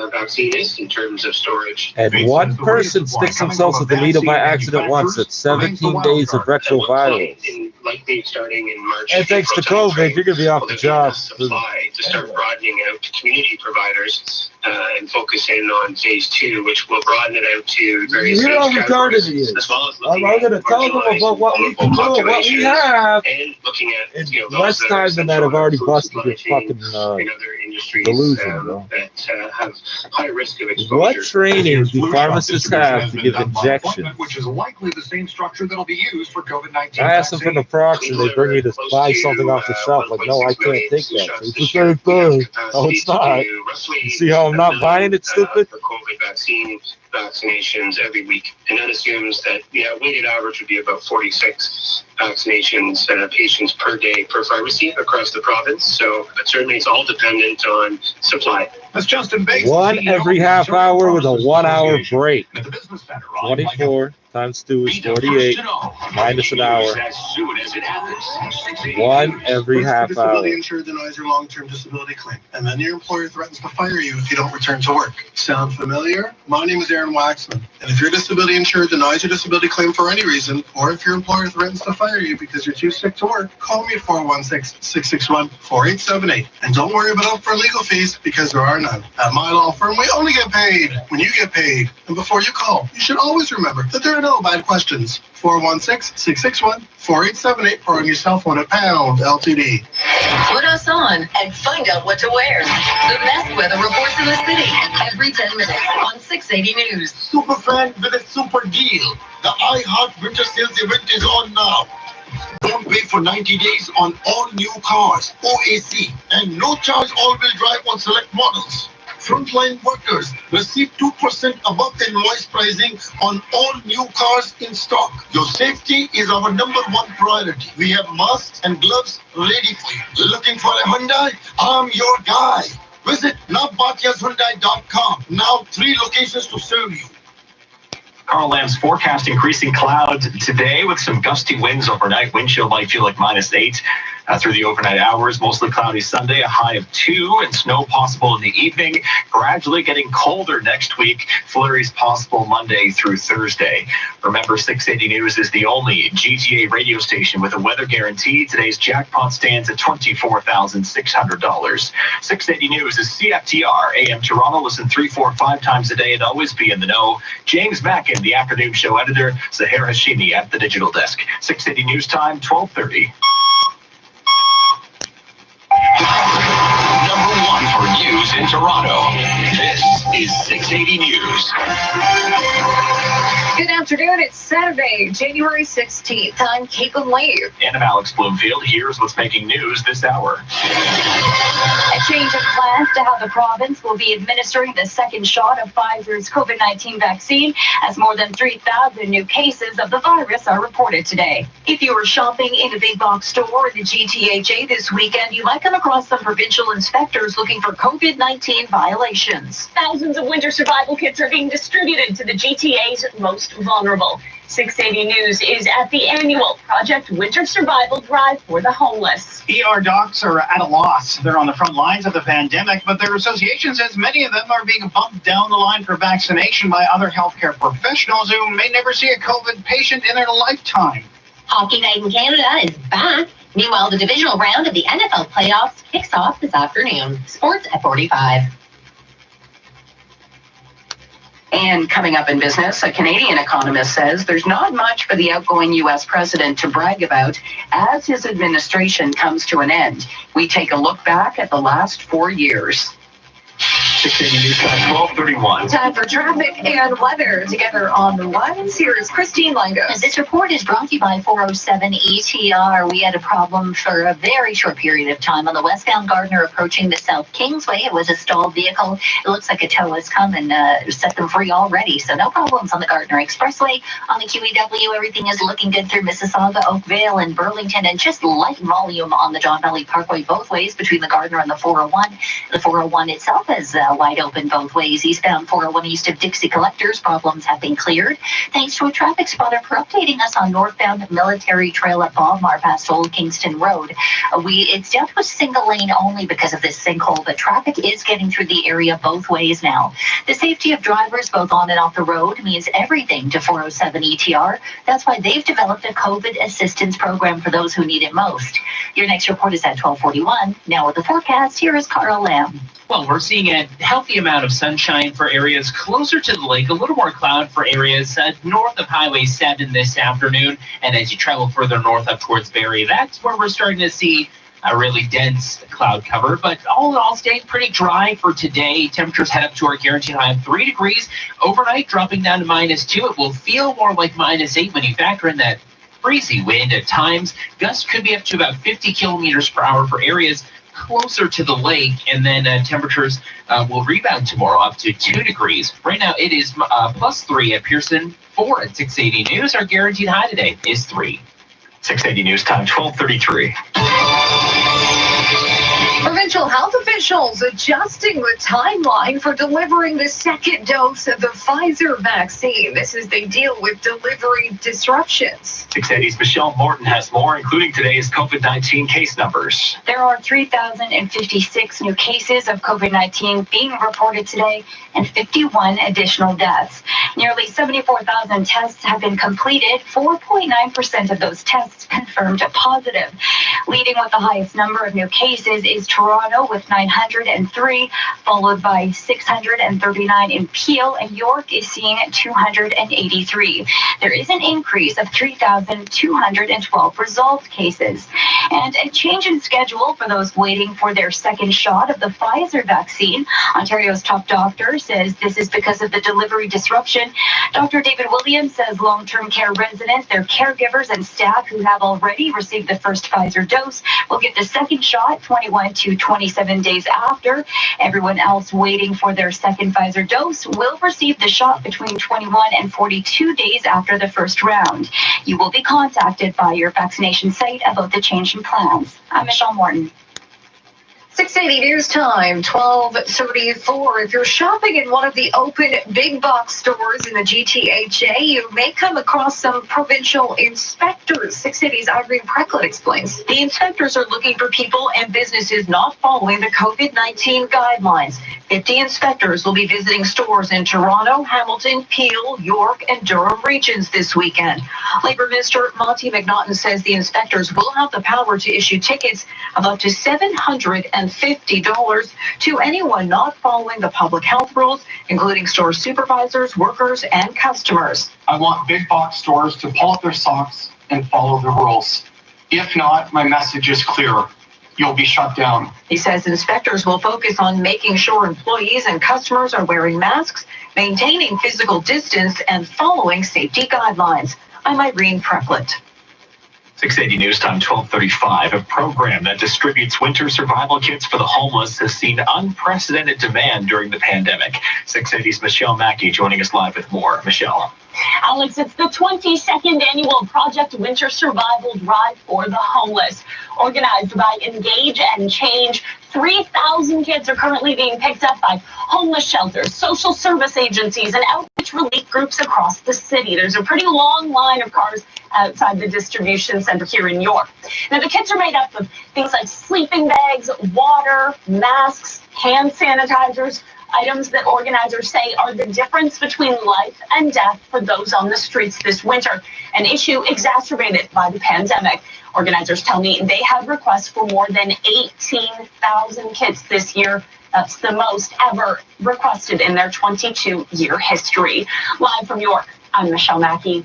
vaccine is in terms of storage. And one person sticks themselves with the needle by accident once. That's 17 days of retrovirals. Likely starting in March. And thanks to COVID, you're going to be off the job. Supply to start broadening out to community providers and focus in on phase 2, which will broaden it out to various You know how retarded he is. as well as I'm going to tell them about what we can do, what we have. And looking at In less time than that, I've already busted your fucking delusion, bro. that have high risk of exposure. What training do pharmacists have to give injections? Which is likely the same structure that'll be used for COVID-19. I asked them for the proxy, they bring you to buy something off the shelf. Like, no, I can't take that. It's the same thing. Oh, it's not. You see how I'm not buying it, stupid? For COVID vaccinations every week, and that assumes that weighted average would be about 46 vaccinations patients per day per pharmacy across the province. So, but certainly it's all dependent on supply. That's Justin Bates. One every half hour with a 1 hour break. 24 times 2 is 48, minus an hour. One every half hour. Disability insured denies your long-term disability claim, and then your employer threatens to fire you if you don't return to work. Sound familiar? My name is Aaron Waxman, and if your disability insured denies your disability claim for any reason, or if your employer threatens to fire you because you're too sick to work, call me at 416-661-4878. And don't worry about upfront legal fees, because there are none. At my law firm, we only get paid when you get paid. And before you call, you should always remember that there are no bad questions. 416-661-4878 or on your cell phone at Pound LTD. Put us on and find out what to wear. The best weather reports in the city every 10 minutes on 680 News. Superfan with a super deal. The iHeart Winter Sales event is on now. Don't wait for 90 days on all new cars, OAC, and no charge all-wheel drive on select models. Frontline workers receive 2% above invoice pricing on all new cars in stock. Your safety is our #1 priority. We have masks and gloves ready for you. Looking for a Hyundai? I'm your guy. Visit navbhatyashyundai.com. Now 3 locations to serve you. Carl Lamb's forecast increasing clouds today with some gusty winds overnight. Wind chill might feel like -8 through the overnight hours. Mostly cloudy Sunday, a high of 2, and snow possible in the evening. Gradually getting colder next week. Flurries possible Monday through Thursday. Remember, 680 News is the only GTA radio station with a weather guarantee. Today's jackpot stands at $24,600. 680 News is CFTR AM Toronto. Listen 3, 4, 5 times a day and always be in the know. James Mackin, the afternoon show editor. Zahir Hashimi at the digital desk. 680 News Time, 12:30. #1 for news in Toronto. This is 680 News. Good afternoon. It's Saturday, January 16th. I'm Caitlin Lee. And I'm Alex Bloomfield. Here's what's making news this hour. A change in plans to how the province will be administering the second shot of Pfizer's COVID-19 vaccine, as more than 3,000 new cases of the virus are reported today. If you were shopping in a big box store in the GTHA this weekend, you might come across some provincial inspectors looking for COVID-19 violations. Thousands of winter survival kits are being distributed to the GTA's most vulnerable. 680 News is at the annual Project Winter Survival Drive for the homeless. ER docs are at a loss. They're on the front lines of the pandemic, but their association says many of them are being bumped down the line for vaccination by other healthcare professionals who may never see a COVID patient in their lifetime. Hockey Night in Canada is back. Meanwhile, the divisional round of the NFL playoffs kicks off this afternoon. Sports at 45. And coming up in business, a Canadian economist says there's not much for the outgoing U.S. president to brag about as his administration comes to an end. We take a look back at the last 4 years. 680 News Time 1231. Time for traffic and weather. Together on the lines, here is Christine Langos. This report is brought to you by 407 ETR. We had a problem for a very short period of time on the westbound Gardiner approaching the South Kingsway. It was a stalled vehicle. It looks like a tow has come and set them free already. So no problems on the Gardiner Expressway. On the QEW, everything is looking good through Mississauga, Oakville, and Burlington, and just light volume on the John Valley Parkway both ways between the Gardiner and the 401. The 401 itself is wide open both ways. Eastbound 401 east of Dixie Collectors, problems have been cleared thanks to a traffic spotter for updating us on northbound Military Trail at Baldmar past Old Kingston Road. It's down to a single lane only because of this sinkhole, but traffic is getting through the area both ways now. The safety of drivers both on and off the road means everything to 407 ETR. That's why they've developed a COVID assistance program for those who need it most. Your next report is at 1241. Now with the forecast, here is Carl Lamb. Well, we're seeing a healthy amount of sunshine for areas closer to the lake, a little more cloud for areas north of Highway 7 this afternoon. And as you travel further north up towards Barrie, that's where we're starting to see a really dense cloud cover. But all in all, staying pretty dry for today. Temperatures head up to our guaranteed high of 3 degrees. Overnight, dropping down to -2. It will feel more like -8 when you factor in that breezy wind at times. Gusts could be up to about 50 kilometers per hour for areas closer to the lake, and then temperatures will rebound tomorrow up to 2 degrees. Right now it is +3 at Pearson, 4 at 680 News. Our guaranteed high today is 3. 680 News Time 1233. Provincial health officials adjusting the timeline for delivering the second dose of the Pfizer vaccine. This as they deal with delivery disruptions. 680's Michelle Morton has more, including today's COVID-19 case numbers. There are 3,056 new cases of COVID-19 being reported today and 51 additional deaths. Nearly 74,000 tests have been completed. 4.9% of those tests confirmed positive. Leading with the highest number of new cases is Toronto with 903, followed by 639 in Peel, and York is seeing 283. There is an increase of 3,212 resolved cases. And a change in schedule for those waiting for their second shot of the Pfizer vaccine. Ontario's top doctor says this is because of the delivery disruption. Dr. David Williams says long-term care residents, their caregivers, and staff who have already received the first Pfizer dose will get the second shot 21 to 27 days after. Everyone else waiting for their second Pfizer dose will receive the shot between 21 and 42 days after the first round. You will be contacted by your vaccination site about the change in plans. I'm Michelle Morton. 680 News Time, 12:34. If you're shopping in one of the open big box stores in the GTHA, you may come across some provincial inspectors. 680's Irene Precklett explains. The inspectors are looking for people and businesses not following the COVID-19 guidelines. 50 inspectors will be visiting stores in Toronto, Hamilton, Peel, York, and Durham regions this weekend. Labour Minister Monty McNaughton says the inspectors will have the power to issue tickets of up to $750 to anyone not following the public health rules, including store supervisors, workers, and customers. I want big box stores to pull up their socks and follow the rules. If not, my message is clear. you'll be shut down. He says inspectors will focus on making sure employees and customers are wearing masks, maintaining physical distance, and following safety guidelines. I'm Irene Precklett. 680 News Time 12:35. A program that distributes winter survival kits for the homeless has seen unprecedented demand during the pandemic. 680's Michelle Mackey joining us live with more. Michelle. Alex, it's the 22nd annual Project Winter Survival Drive for the Homeless. Organized by Engage and Change, 3,000 kits are currently being picked up by homeless shelters, social service agencies, and outreach relief groups across the city. There's a pretty long line of cars outside the distribution center here in York. Now, the kits are made up of things like sleeping bags, water, masks, hand sanitizers, items that organizers say are the difference between life and death for those on the streets this winter, an issue exacerbated by the pandemic. Organizers tell me they have requests for more than 18,000 kits this year. That's the most ever requested in their 22-year history. Live from York, I'm Michelle Mackey.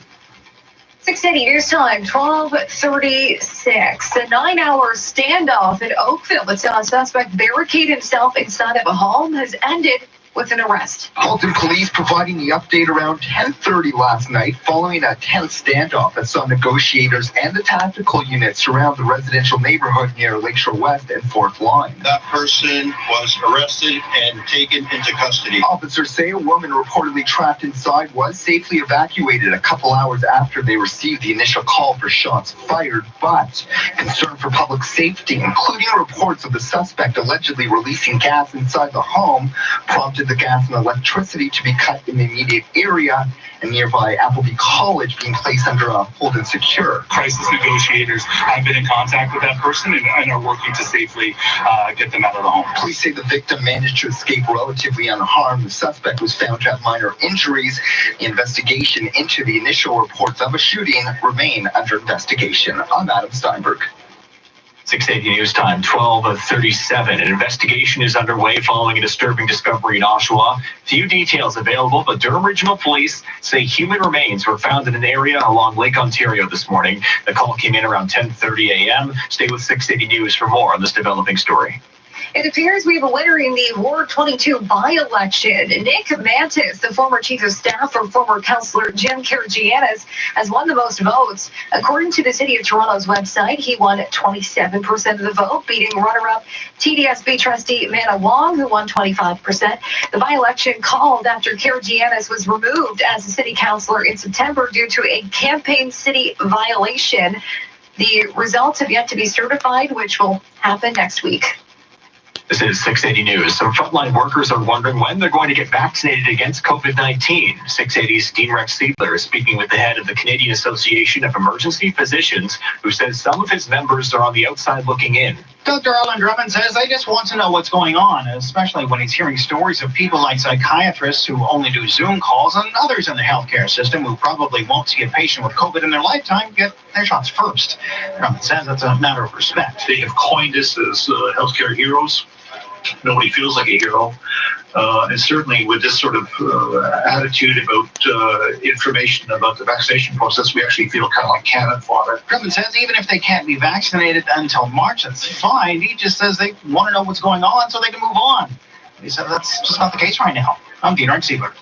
680 News Time, 12:36. A 9-hour standoff in Oakville that saw a suspect barricade himself inside of a home has ended with an arrest. Halton police providing the update around 10:30 last night following a tense standoff that saw negotiators and the tactical units surround the residential neighborhood near Lakeshore West and Fourth Line. That person was arrested and taken into custody. Officers say a woman reportedly trapped inside was safely evacuated a couple hours after they received the initial call for shots fired, but concern for public safety, including reports of the suspect allegedly releasing gas inside the home, prompted the gas and electricity to be cut in the immediate area, and nearby Appleby College being placed under a hold and secure. Crisis negotiators have been in contact with that person and are working to safely get them out of the home. Police say the victim managed to escape relatively unharmed. The suspect was found to have minor injuries. The investigation into the initial reports of a shooting remain under investigation. I'm Adam Steinberg. 680 News Time, 12:37. An investigation is underway following a disturbing discovery in Oshawa. Few details available, but Durham Regional Police say human remains were found in an area along Lake Ontario this morning. The call came in around 10:30 a.m. Stay with 680 News for more on this developing story. It appears we have a winner in the Ward 22 by-election. Nick Mantis, the former chief of staff for former councillor Jim Karagianis, has won the most votes. According to the City of Toronto's website, he won 27% of the vote, beating runner-up TDSB trustee Mana Wong, who won 25%. The by-election called after Karagianis was removed as a city councillor in September due to a campaign city violation. The results have yet to be certified, which will happen next week. This is 680 News. Some frontline workers are wondering when they're going to get vaccinated against COVID-19. 680's Dean Rex Siedler is speaking with the head of the Canadian Association of Emergency Physicians, who says some of his members are on the outside looking in. Dr. Alan Drummond says they just want to know what's going on, especially when he's hearing stories of people like psychiatrists who only do Zoom calls and others in the healthcare system who probably won't see a patient with COVID in their lifetime get their shots first. Drummond says that's a matter of respect. They have coined us as healthcare heroes. Nobody feels like a hero. And certainly with this sort of attitude about information about the vaccination process, we actually feel kind of like cannon fodder. Drummond says even if they can't be vaccinated until March, that's fine. He just says they want to know what's going on so they can move on. He said that's just not the case right now. I'm Dean Rex Siedler.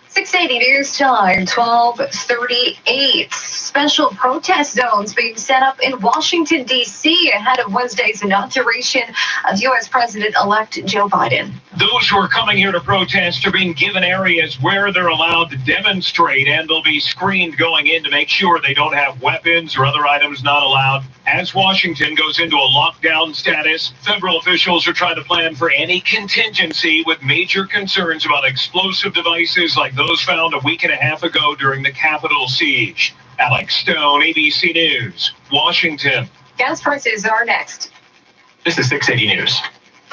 680 News Time, 12:38. Special protest zones being set up in Washington, D.C. ahead of Wednesday's inauguration of U.S. President-elect Joe Biden. Those who are coming here to protest are being given areas where they're allowed to demonstrate, and they'll be screened going in to make sure they don't have weapons or other items not allowed. As Washington goes into a lockdown status, federal officials are trying to plan for any contingency with major concerns about explosive devices like those found a week and a half ago during the Capitol siege. Alex Stone, ABC News, Washington. Gas prices are next. This is 680 News.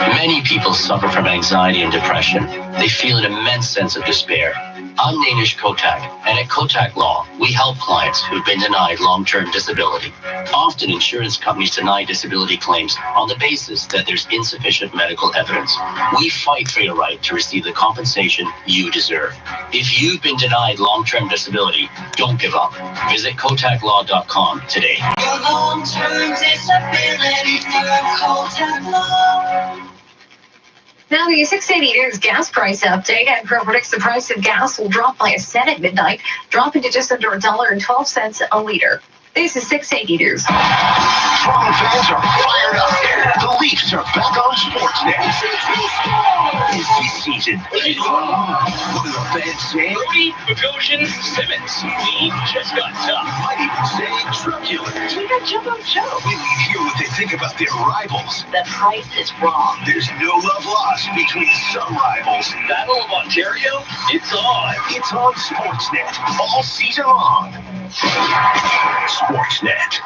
Many people suffer from anxiety and depression. They feel an immense sense of despair. I'm Nainish Kotak, and at Kotak Law, we help clients who've been denied long-term disability. Often, insurance companies deny disability claims on the basis that there's insufficient medical evidence. We fight for your right to receive the compensation you deserve. If you've been denied long-term disability, don't give up. Visit kotaklaw.com today. Your long-term disability through Kotak Law. Now the 680 News gas price update. AGCO predicts the price of gas will drop by a cent at midnight, dropping to just under $1.12 a liter. This is 680 News. Toronto fans are fired up. The Leafs are back on Sportsnet. It's this season. What do the fans say? Brody, Bogosian, Simmons. We just got tough. Might even say truculent. We got Jumbo Joe. We need to hear what they think about their rivals. The price is wrong. There's no love lost between some rivals. Battle of Ontario, it's on. It's on Sportsnet all season long. Sportsnet.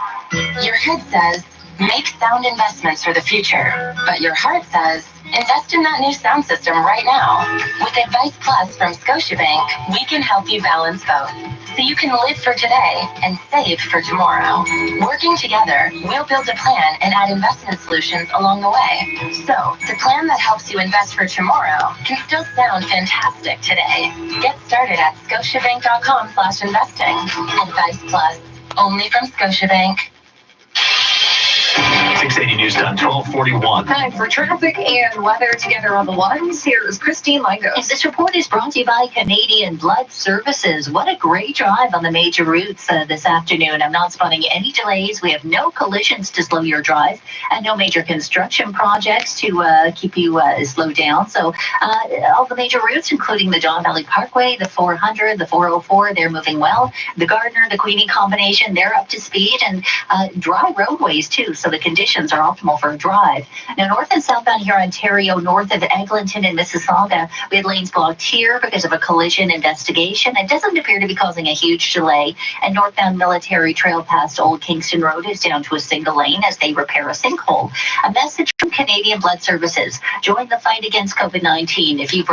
Your head says, make sound investments for the future. But your heart says, invest in that new sound system right now. With Advice Plus from Scotiabank, we can help you balance both. So you can live for today and save for tomorrow. Working together, we'll build a plan and add investment solutions along the way. So, the plan that helps you invest for tomorrow can still sound fantastic today. Get started at scotiabank.com/investing. Advice Plus, only from Scotiabank. 680 News Time, 1241. Time for traffic and weather together on the ones. Here's Christine Langos. This report is brought to you by Canadian Blood Services. What a great drive on the major routes this afternoon. I'm not spotting any delays. We have no collisions to slow your drive and no major construction projects to keep you slowed down. So all the major routes, including the Don Valley Parkway, the 400, the 404, they're moving well. The Gardner, the Queenie combination, they're up to speed, and dry roadways too. So the conditions are optimal for a drive. Now, north and southbound here, Ontario, north of Eglinton and Mississauga, we had lanes blocked here because of a collision investigation. It doesn't appear to be causing a huge delay. And northbound Military Trail past Old Kingston Road is down to a single lane as they repair a sinkhole. A message from Canadian Blood Services. Join the fight against COVID-19. If you've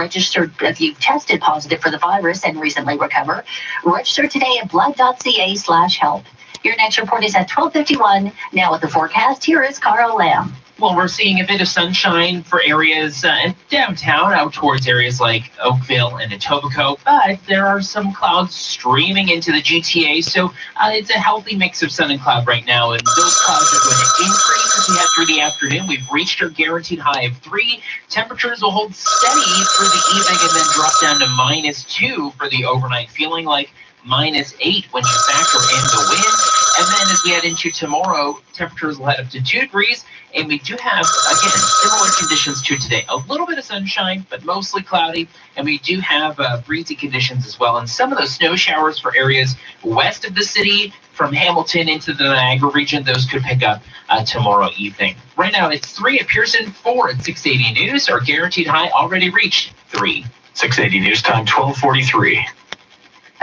tested positive for the virus and recently recovered, register today at blood.ca/help. Your next report is at 12:51. Now with the forecast, here is Carl Lamb. Well, we're seeing a bit of sunshine for areas in downtown, out towards areas like Oakville and Etobicoke, but there are some clouds streaming into the GTA, so it's a healthy mix of sun and cloud right now, and those clouds are going to increase as we head through the afternoon. We've reached our guaranteed high of 3. Temperatures will hold steady through the evening and then drop down to -2 for the overnight, feeling like -8 when you factor in the wind. And then as we head into tomorrow, temperatures will head up to 2 degrees, and we do have, again, similar conditions to today. A little bit of sunshine, but mostly cloudy, and we do have breezy conditions as well. And some of those snow showers for areas west of the city, from Hamilton into the Niagara region, those could pick up tomorrow evening. Right now, it's 3 at Pearson, 4 at 680 News. Our guaranteed high already reached 3. 680 News Time, 1243.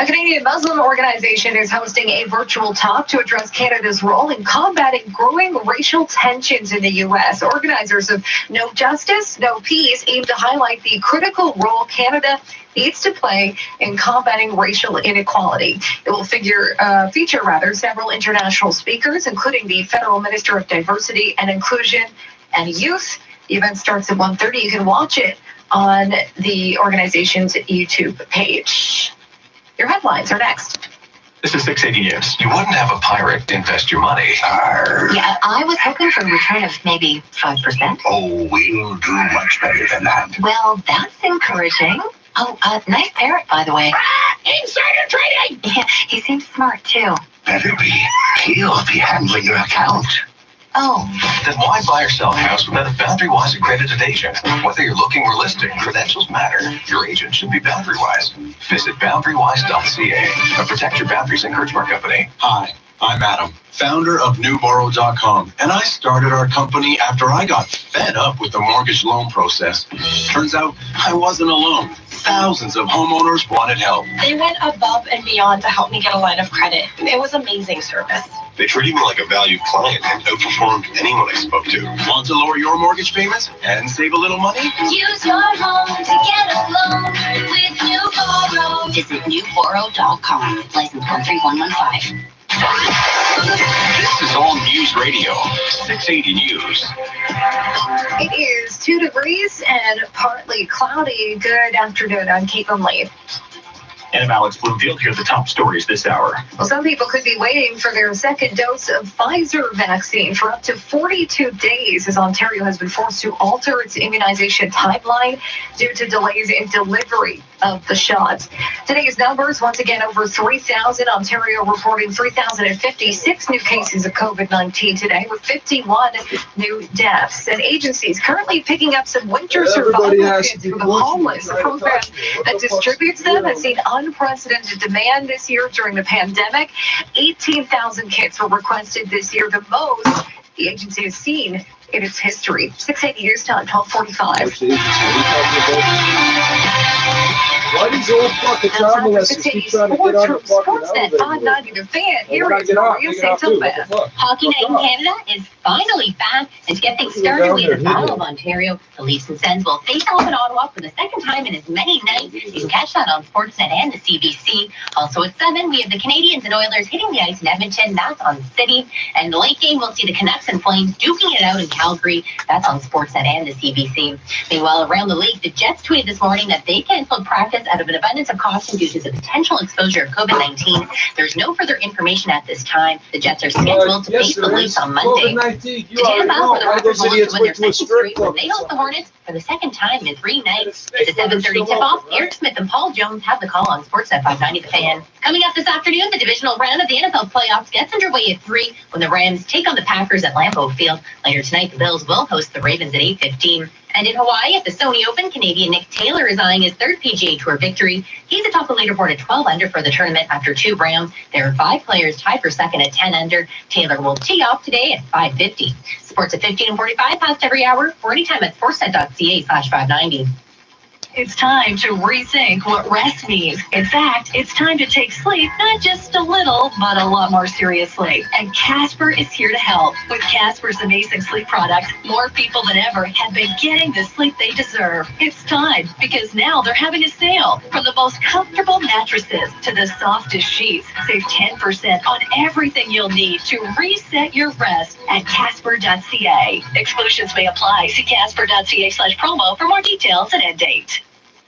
A Canadian Muslim organization is hosting a virtual talk to address Canada's role in combating growing racial tensions in the U.S. Organizers of No Justice, No Peace aim to highlight the critical role Canada needs to play in combating racial inequality. It will feature several international speakers, including the Federal Minister of Diversity and Inclusion and Youth. The event starts at 1:30. You can watch it on the organization's YouTube page. Your headlines are next. This is 680 News. You wouldn't have a pirate invest your money. Yeah, I was hoping for a return of maybe 5%. Oh, we'll do much better than that. Well, that's encouraging. Oh, nice parrot, by the way. Insider trading! Yeah, he seems smart, too. Better be. He'll be handling your account. Oh. Then why buy or sell a house without a Boundary-Wise accredited agent? Whether you're looking or listing, credentials matter. Your agent should be Boundary-Wise. Visit boundarywise.ca, a Protect Your Boundaries encouragement company. Hi, I'm Adam, founder of newborrow.com, and I started our company after I got fed up with the mortgage loan process. Turns out I wasn't alone. Thousands of homeowners wanted help. They went above and beyond to help me get a line of credit. It was amazing service. They treated me like a valued client and outperformed anyone I spoke to. Want to lower your mortgage payments and save a little money? Use your home to get a loan with New Borrow. Visit newborrow.com. License 13115. This is All News Radio, 680 News. It is 2 degrees and partly cloudy. Good afternoon. I'm Caitlin Lee. And I'm Alex Bloomfield. Here are the top stories this hour. Well, some people could be waiting for their second dose of Pfizer vaccine for up to 42 days as Ontario has been forced to alter its immunization timeline due to delays in delivery of the shots. Today's numbers, once again, over 3,000. Ontario reporting 3,056 new cases of COVID-19 today with 51 new deaths. And agencies currently picking up some winter survival kits for the homeless. The program that distributes them has seen unprecedented demand this year during the pandemic. 18,000 kits were requested this year, the most the agency has seen in its history. 680 News Time, 1245. Why these old fucking child molesters keep trying to get on the fucking elevator? 590 The Fan. Here is Maria St. Thomas. Hockey Night in Canada is finally back, and to get things started, we have the Battle of Ontario. The Leafs and Sens will face off in Ottawa for the second time in as many nights. You can catch that on Sportsnet and the CBC. Also at 7, we have the Canadians and Oilers hitting the ice in Edmonton. That's on City. And the late game, we'll see the Canucks and Flames duking it out in Calgary. That's on Sportsnet and the CBC. Meanwhile, around the league, the Jets tweeted this morning that they canceled practice out of an abundance of caution due to the potential exposure of COVID-19. There's no further information at this time. The Jets are scheduled to face the Leafs on Monday. The Tampa for the Raptors will win their second straight when they host the Hornets for the second time in 3 nights. It's a 7:30 tip-off. Eric Smith and Paul Jones have the call on Sportsnet 590 The Fan. Coming up this afternoon, the divisional round of the NFL playoffs gets underway at 3 when the Rams take on the Packers at Lambeau Field. Later tonight, the Bills will host the Ravens at 8:15. And in Hawaii, at the Sony Open, Canadian Nick Taylor is eyeing his third PGA Tour victory. He's atop the leaderboard at 12 under for the tournament after 2 rounds. There are 5 players tied for second at 10 under. Taylor will tee off today at 5:50. Sports at 15:45 past every hour or anytime at sportsnet.ca/590. It's time to rethink what rest means. In fact, it's time to take sleep not just a little, but a lot more seriously. And Casper is here to help. With Casper's amazing sleep products, more people than ever have been getting the sleep they deserve. It's time, because now they're having a sale. From the most comfortable mattresses to the softest sheets, save 10% on everything you'll need to reset your rest at Casper.ca. Exclusions may apply. See Casper.ca/promo for more details and end date.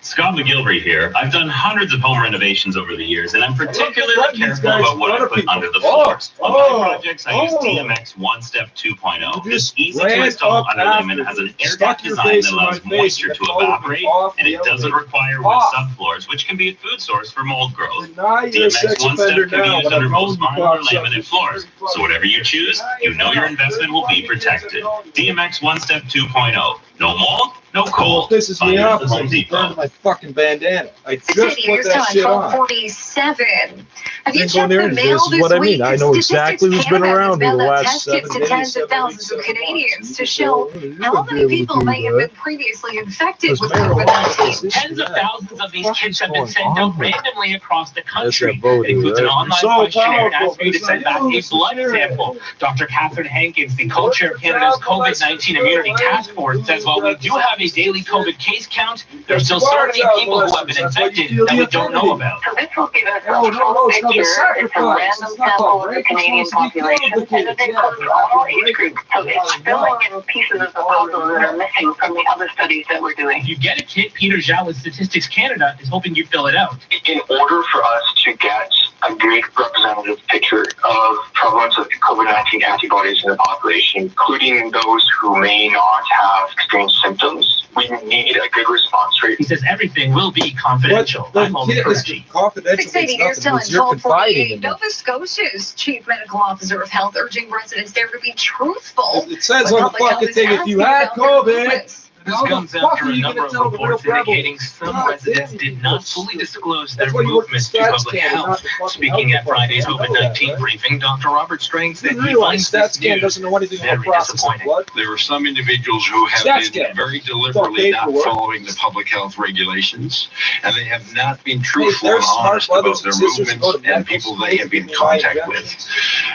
Scott McGilvery here. I've done hundreds of home renovations over the years, and I'm particularly careful about what I put under the floors. On my projects, I use DMX One Step 2.0. This easy-to-install underlayment has an air-tight design that allows moisture to evaporate, and it doesn't require wet subfloors, which can be a food source for mold growth. DMX One Step can be used under most modular laminate floors, so whatever you choose, you know your investment will be protected. DMX One Step 2.0. No mold, no cold. This is me up. I'm my fucking bandana. I just put that shit on. 47. Have you Then go checked there the and mail this is this what I week? mean. I know exactly who's been around here the last 7 to days. tens of thousands of Canadians to show how many people may have been previously infected with COVID-19. Tens of thousands of these kits have been sent out randomly across the country. voting, It includes an right? online You're so questionnaire and powerful. asks you to send back a blood sample. Dr. Catherine Hankins, the co-chair of Canada's COVID-19 Immunity Task Force, says while we do have a daily COVID case count, there's still so many people who have been infected that we don't know about. So this will give us a full picture. It's a random sample of the Canadian population, and it includes all age groups. So it's filling in pieces of the puzzle that are missing from the other studies that we're doing. If you get a kit, Peter Zhao with Statistics Canada is hoping you fill it out. In order for us to get a good representative picture of prevalence of COVID-19 antibodies in the population, including those who may not have experienced symptoms, we need a good response rate. He says everything will be confidential. I'm only encouraging. 680 News Time, 1248. Nova Scotia's Chief Medical Officer of Health urging residents there to be truthful. It says on the fucking thing, if you had COVID, This comes after a number of reports indicating some residents did not fully disclose their movements to public health. Speaking at Friday's COVID-19 briefing, Dr. Robert Strang said he finds this news very disappointing. There are some individuals who have been very deliberately not following the public health regulations, and they have not been truthful and honest about their movements and people they have been in contact with.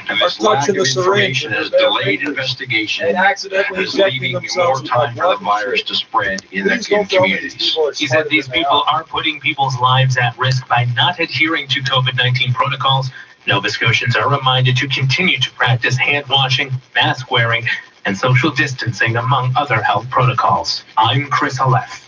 And this lack of information has delayed investigation and is leaving more time for the virus to spread in communities. He said these people are putting people's lives at risk by not adhering to COVID-19 protocols. Nova Scotians are reminded to continue to practice hand washing, mask wearing, and social distancing, among other health protocols. I'm Chris Aleph.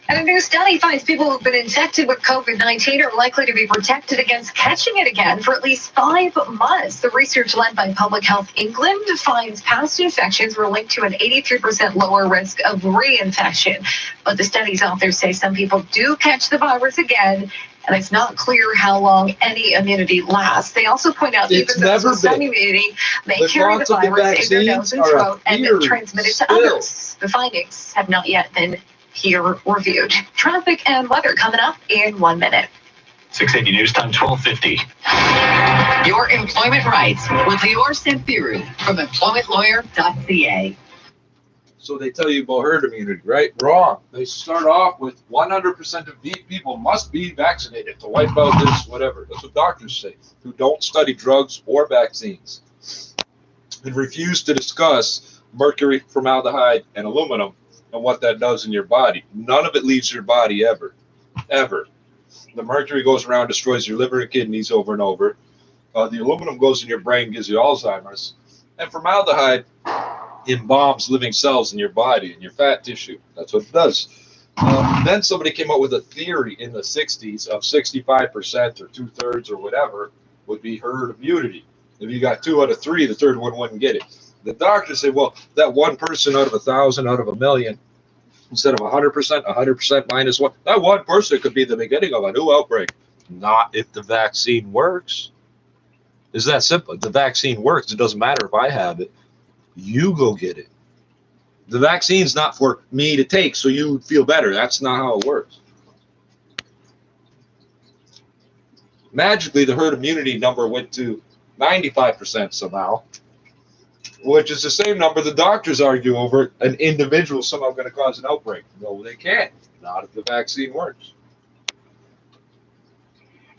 And a new study finds people who've been infected with COVID-19 are likely to be protected against catching it again for at least 5 months. The research led by Public Health England finds past infections were linked to an 83% lower risk of reinfection. But the study's authors say some people do catch the virus again, and it's not clear how long any immunity lasts. They also point out even those with some immunity may carry the virus in their nose and throat and transmit it to others. The findings have not yet been peer-reviewed. Traffic and weather coming up in 1 minute. 680 News Time, 12:50. Your employment rights with Lior Samfiru from employmentlawyer.ca. So they tell you about herd immunity, right? Wrong. They start off with 100% of people must be vaccinated to wipe out this, whatever. That's what doctors say, who don't study drugs or vaccines and refuse to discuss mercury, formaldehyde, and aluminum and what that does in your body. None of it leaves your body ever. The mercury goes around, destroys your liver and kidneys over and over. The aluminum goes in your brain, gives you Alzheimer's. And formaldehyde embalms living cells in your body and your fat tissue. That's what it does. Then somebody came up with a theory in the 60s of 65% or 2/3 or whatever would be herd immunity. If you got 2 out of 3, the third one wouldn't get it. The doctors say, well, that 1 person out of 1,000 out of 1,000,000, instead of 100% minus 1, that 1 person could be the beginning of a new outbreak. Not if the vaccine works. It's that simple. If the vaccine works, it doesn't matter if I have it. You go get it. The vaccine's not for me to take so you feel better. That's not how it works. Magically, the herd immunity number went to 95% somehow, which is the same number the doctors argue over an individual somehow going to cause an outbreak. No, they can't. Not if the vaccine works.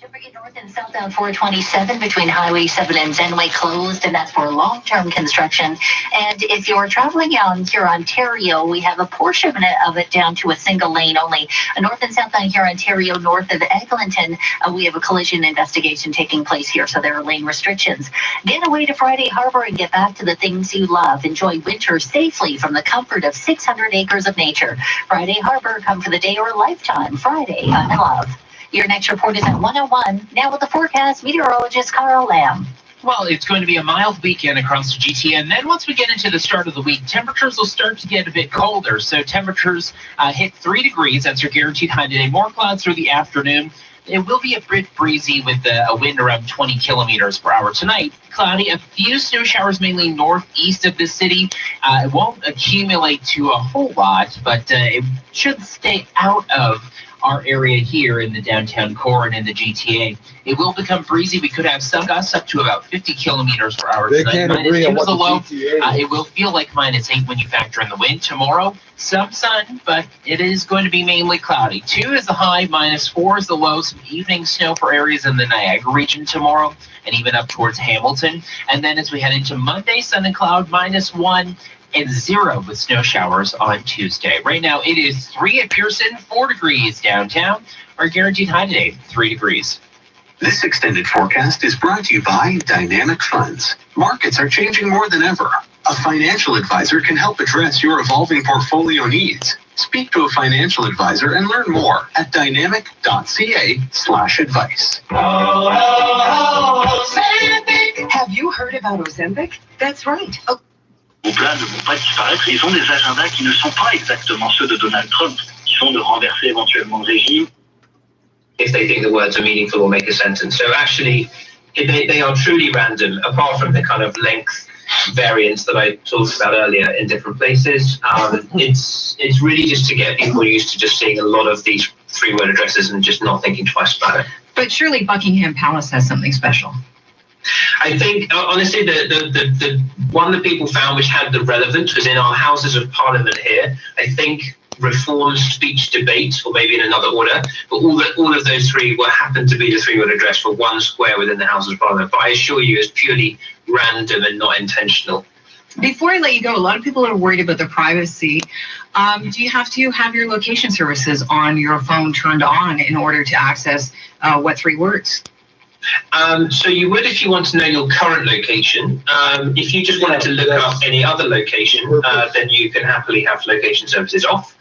Don't forget north and southbound 427 between Highway 7 and Zenway closed, and that's for long-term construction. And if you're traveling out here Ontario, we have a portion of it down to a single lane only. North and southbound here Ontario, north of Eglinton, we have a collision investigation taking place here, so there are lane restrictions. Get away to Friday Harbor and get back to the things you love. Enjoy winter safely from the comfort of 600 acres of nature. Friday Harbor, come for the day or a lifetime. Friday, I love. Your next report is at 1:01. Now with the forecast, meteorologist Carl Lamb. Well, it's going to be a mild weekend across the GTA, and then once we get into the start of the week, temperatures will start to get a bit colder. So temperatures hit 3 degrees. That's your guaranteed high today. More clouds through the afternoon. It will be a bit breezy with a wind around 20 kilometers per hour tonight. Cloudy, a few snow showers mainly northeast of the city. It won't accumulate to a whole lot, but it should stay out of our area here in the downtown core and in the GTA. It will become breezy. We could have some gusts up to about 50 kilometers per hour They tonight. can't agree on -2 is what the the low. GTA is. It will feel like -8 when you factor in the wind. Tomorrow, some sun, but it is going to be mainly cloudy. 2 is the high, -4 is the low. Some evening snow for areas in the Niagara region tomorrow, and even up towards Hamilton. And then as we head into Monday, sun and cloud, -1. And 0 with snow showers on Tuesday. Right now, it is 3 at Pearson, 4 degrees downtown. Our guaranteed high today, 3 degrees. This extended forecast is brought to you by Dynamic Funds. Markets are changing more than ever. A financial advisor can help address your evolving portfolio needs. Speak to a financial advisor and learn more at dynamic.ca/advice. Have you heard about Ozempic? That's right. Vos plans ne vont pas disparaître. Ils ont des agendas qui ne sont pas exactement ceux de Donald Trump, qui sont de renverser éventuellement le régime. If they think the words are meaningful or make a sentence. So actually, they are truly random, apart from the kind of length variants that I talked about earlier in different places. It's really just to get people used to just seeing a lot of these 3-word addresses and just not thinking twice about it. But surely Buckingham Palace has something special. I think, honestly, the one that people found which had the relevance was in our Houses of Parliament here. I think reform, speech, debate, or maybe in another order, but all of those three happened to be the 3-word address for one square within the Houses of Parliament. But I assure you, it's purely random and not intentional. Before I let you go, a lot of people are worried about their privacy. Do you have to have your location services on your phone turned on in order to access what 3 words? So you would if you want to know your current location. If you just wanted to look up any other location, then you can happily have location services off.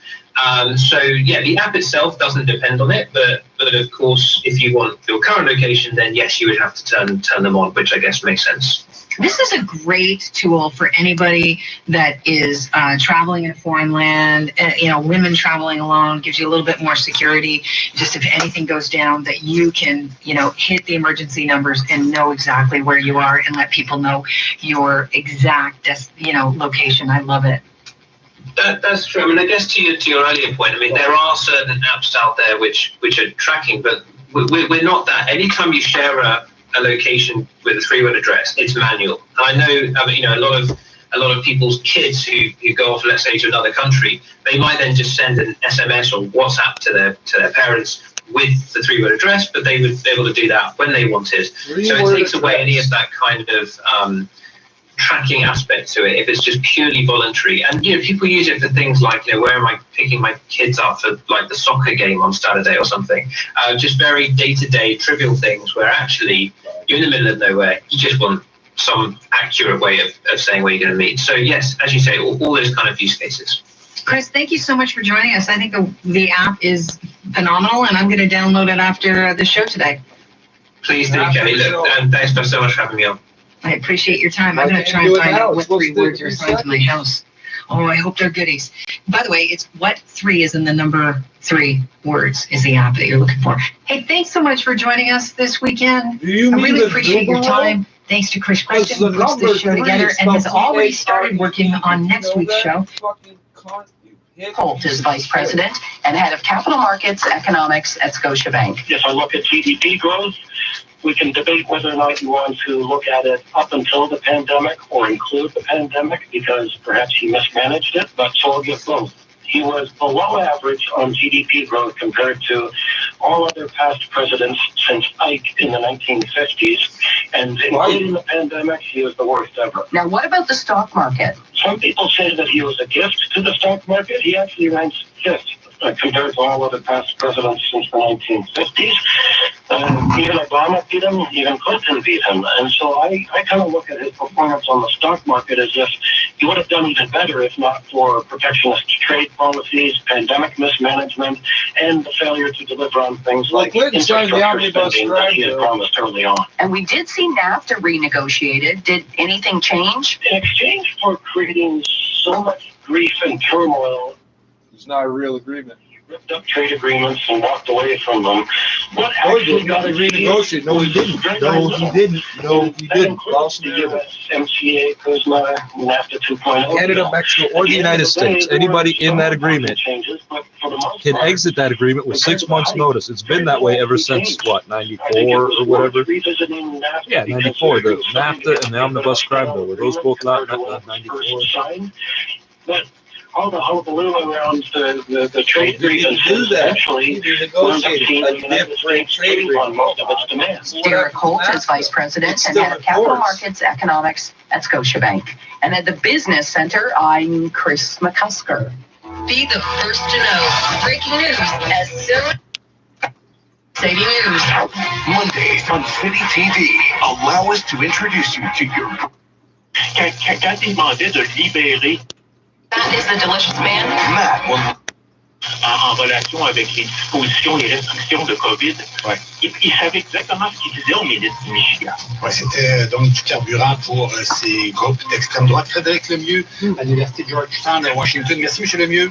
So yeah, the app itself doesn't depend on it, but of course, if you want your current location, then yes, you would have to turn them on, which I guess makes sense. This is a great tool for anybody that is traveling in a foreign land. Women traveling alone, gives you a little bit more security. Just if anything goes down, that you can, hit the emergency numbers and know exactly where you are and let people know your exact, location. I love it. That's true. I mean, I guess to your earlier point, I mean, there are certain apps out there which are tracking, but we're not that. Anytime you share a location with a 3-word address, it's manual. And I know, a lot of people's kids who go off, let's say, to another country, they might then just send an SMS or WhatsApp to their parents with the 3-word address, but they would be able to do that when they wanted. So it takes away any of that kind of tracking aspect to it if it's just purely voluntary. And people use it for things like, where am I picking my kids up for like the soccer game on Saturday or something, just very day-to-day trivial things where actually you're in the middle of nowhere, you just want some accurate way of saying where you're going to meet. So yes, as you say, all those kind of use cases. Chris, thank you so much for joining us. I think the app is phenomenal, and I'm going to download it after the show today. Please do, Kelly. Look, and thanks so much for having me on. I appreciate your time. I'm going to try and find out what 3 words are assigned to my house. Oh, I hope they're goodies. By the way, it's what 3 is in the number 3 words is the app that you're looking for. Hey, thanks so much for joining us this weekend. I really appreciate your time. Thanks to Chris Christian, who puts this show together and has already started working on next week's show. Holt is Vice President and Head of Capital Markets Economics at Scotiabank. If I look at GDP growth, we can debate whether or not you want to look at it up until the pandemic or include the pandemic because perhaps he mismanaged it, but so I'll give both. He was below average on GDP growth compared to all other past presidents since Ike in the 1950s, and including the pandemic, he was the worst ever. Now, what about the stock market? Some people say that he was a gift to the stock market. He actually ranks 5th. Compared to all other past presidents since the 1950s. Even Obama beat him, even Clinton beat him. And so I kind of look at his performance on the stock market as if he would have done even better if not for protectionist trade policies, pandemic mismanagement, and the failure to deliver on things like infrastructure spending that he had promised early on. And we did see NAFTA renegotiated. Did anything change? In exchange for creating so much grief and turmoil, it's not a real agreement. He ripped up trade agreements and walked away from them. What actually got renegotiated? No, he didn't. No, he didn't. The USMCA, CUSMA, NAFTA 2.0. Canada, Mexico, or the United States. Anybody in that agreement can exit that agreement with 6 months' notice. It's been that way ever since, 94 or whatever? Yeah, 94. The NAFTA and the Omnibus Crime Bill. Were those both not 94? But all the hullabaloo around the trade grievances eventually wound up seeing the United States trading on most of its demands. Derek Holt is Vice President and Head of Capital Markets Economics at Scotiabank. And at the Business Center, I'm Chris McCusker. Be the first to know breaking news as soon City News. Mondays on City TV. Allow us to introduce you to your... Quand il demandait de libérer That is the delicious man. Matt, en relation avec les dispositions et restrictions de COVID, il savait exactement ce qu'il disait au ministre du Michigan. Ouais, c'était donc du carburant pour ces groupes d'extrême droite. Frédéric Lemieux, à l'Université Georgetown à Washington. Merci, M. Lemieux.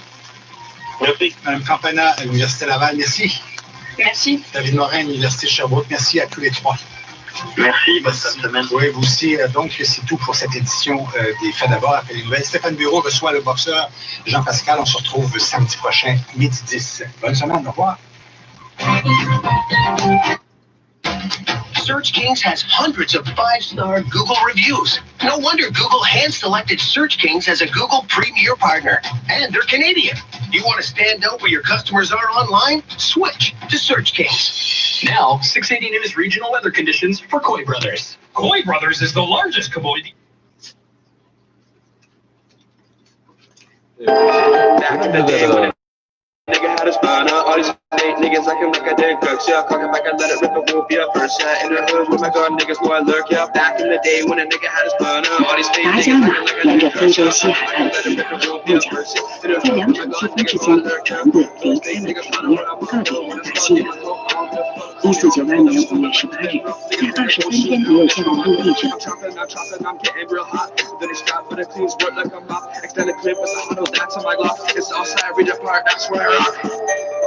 Merci. Mme Campana, à l'Université Laval. Merci. Merci. David Morin, à l'Université Sherbrooke. Merci à tous les trois. Merci, bonne semaine. Oui, vous aussi. Donc, c'est tout pour cette édition des Faits d'abord après les nouvelles. Stéphane Bureau reçoit le boxeur Jean-Pascal. On se retrouve samedi prochain, midi 10. Bonne semaine, au revoir. Search Kings has hundreds of 5-star Google reviews. No wonder Google hand-selected Search Kings as a Google Premier Partner. And they're Canadian. You want to stand out where your customers are online? Switch to Search Kings. Now, 680 News regional weather conditions for Coy Brothers. Coy Brothers is the largest commodity. Back in the day, nigga had a spawner, all these fake niggas acting like I did drugs, yeah. Talking back, I let it rip a whoop, yeah. First, yeah, in the hood with my gun, niggas know I lurk, yeah. Back in the day when a nigga had a spawner, all these fake niggas acting like I did drugs, yeah. Talking back, I let it rip a whoop, yeah. First, yeah, in the hood with my gun, niggas know I lurk, yeah. Those fake niggas wanna run up on the 1498年5月18日，在23天没有降温陆地之后，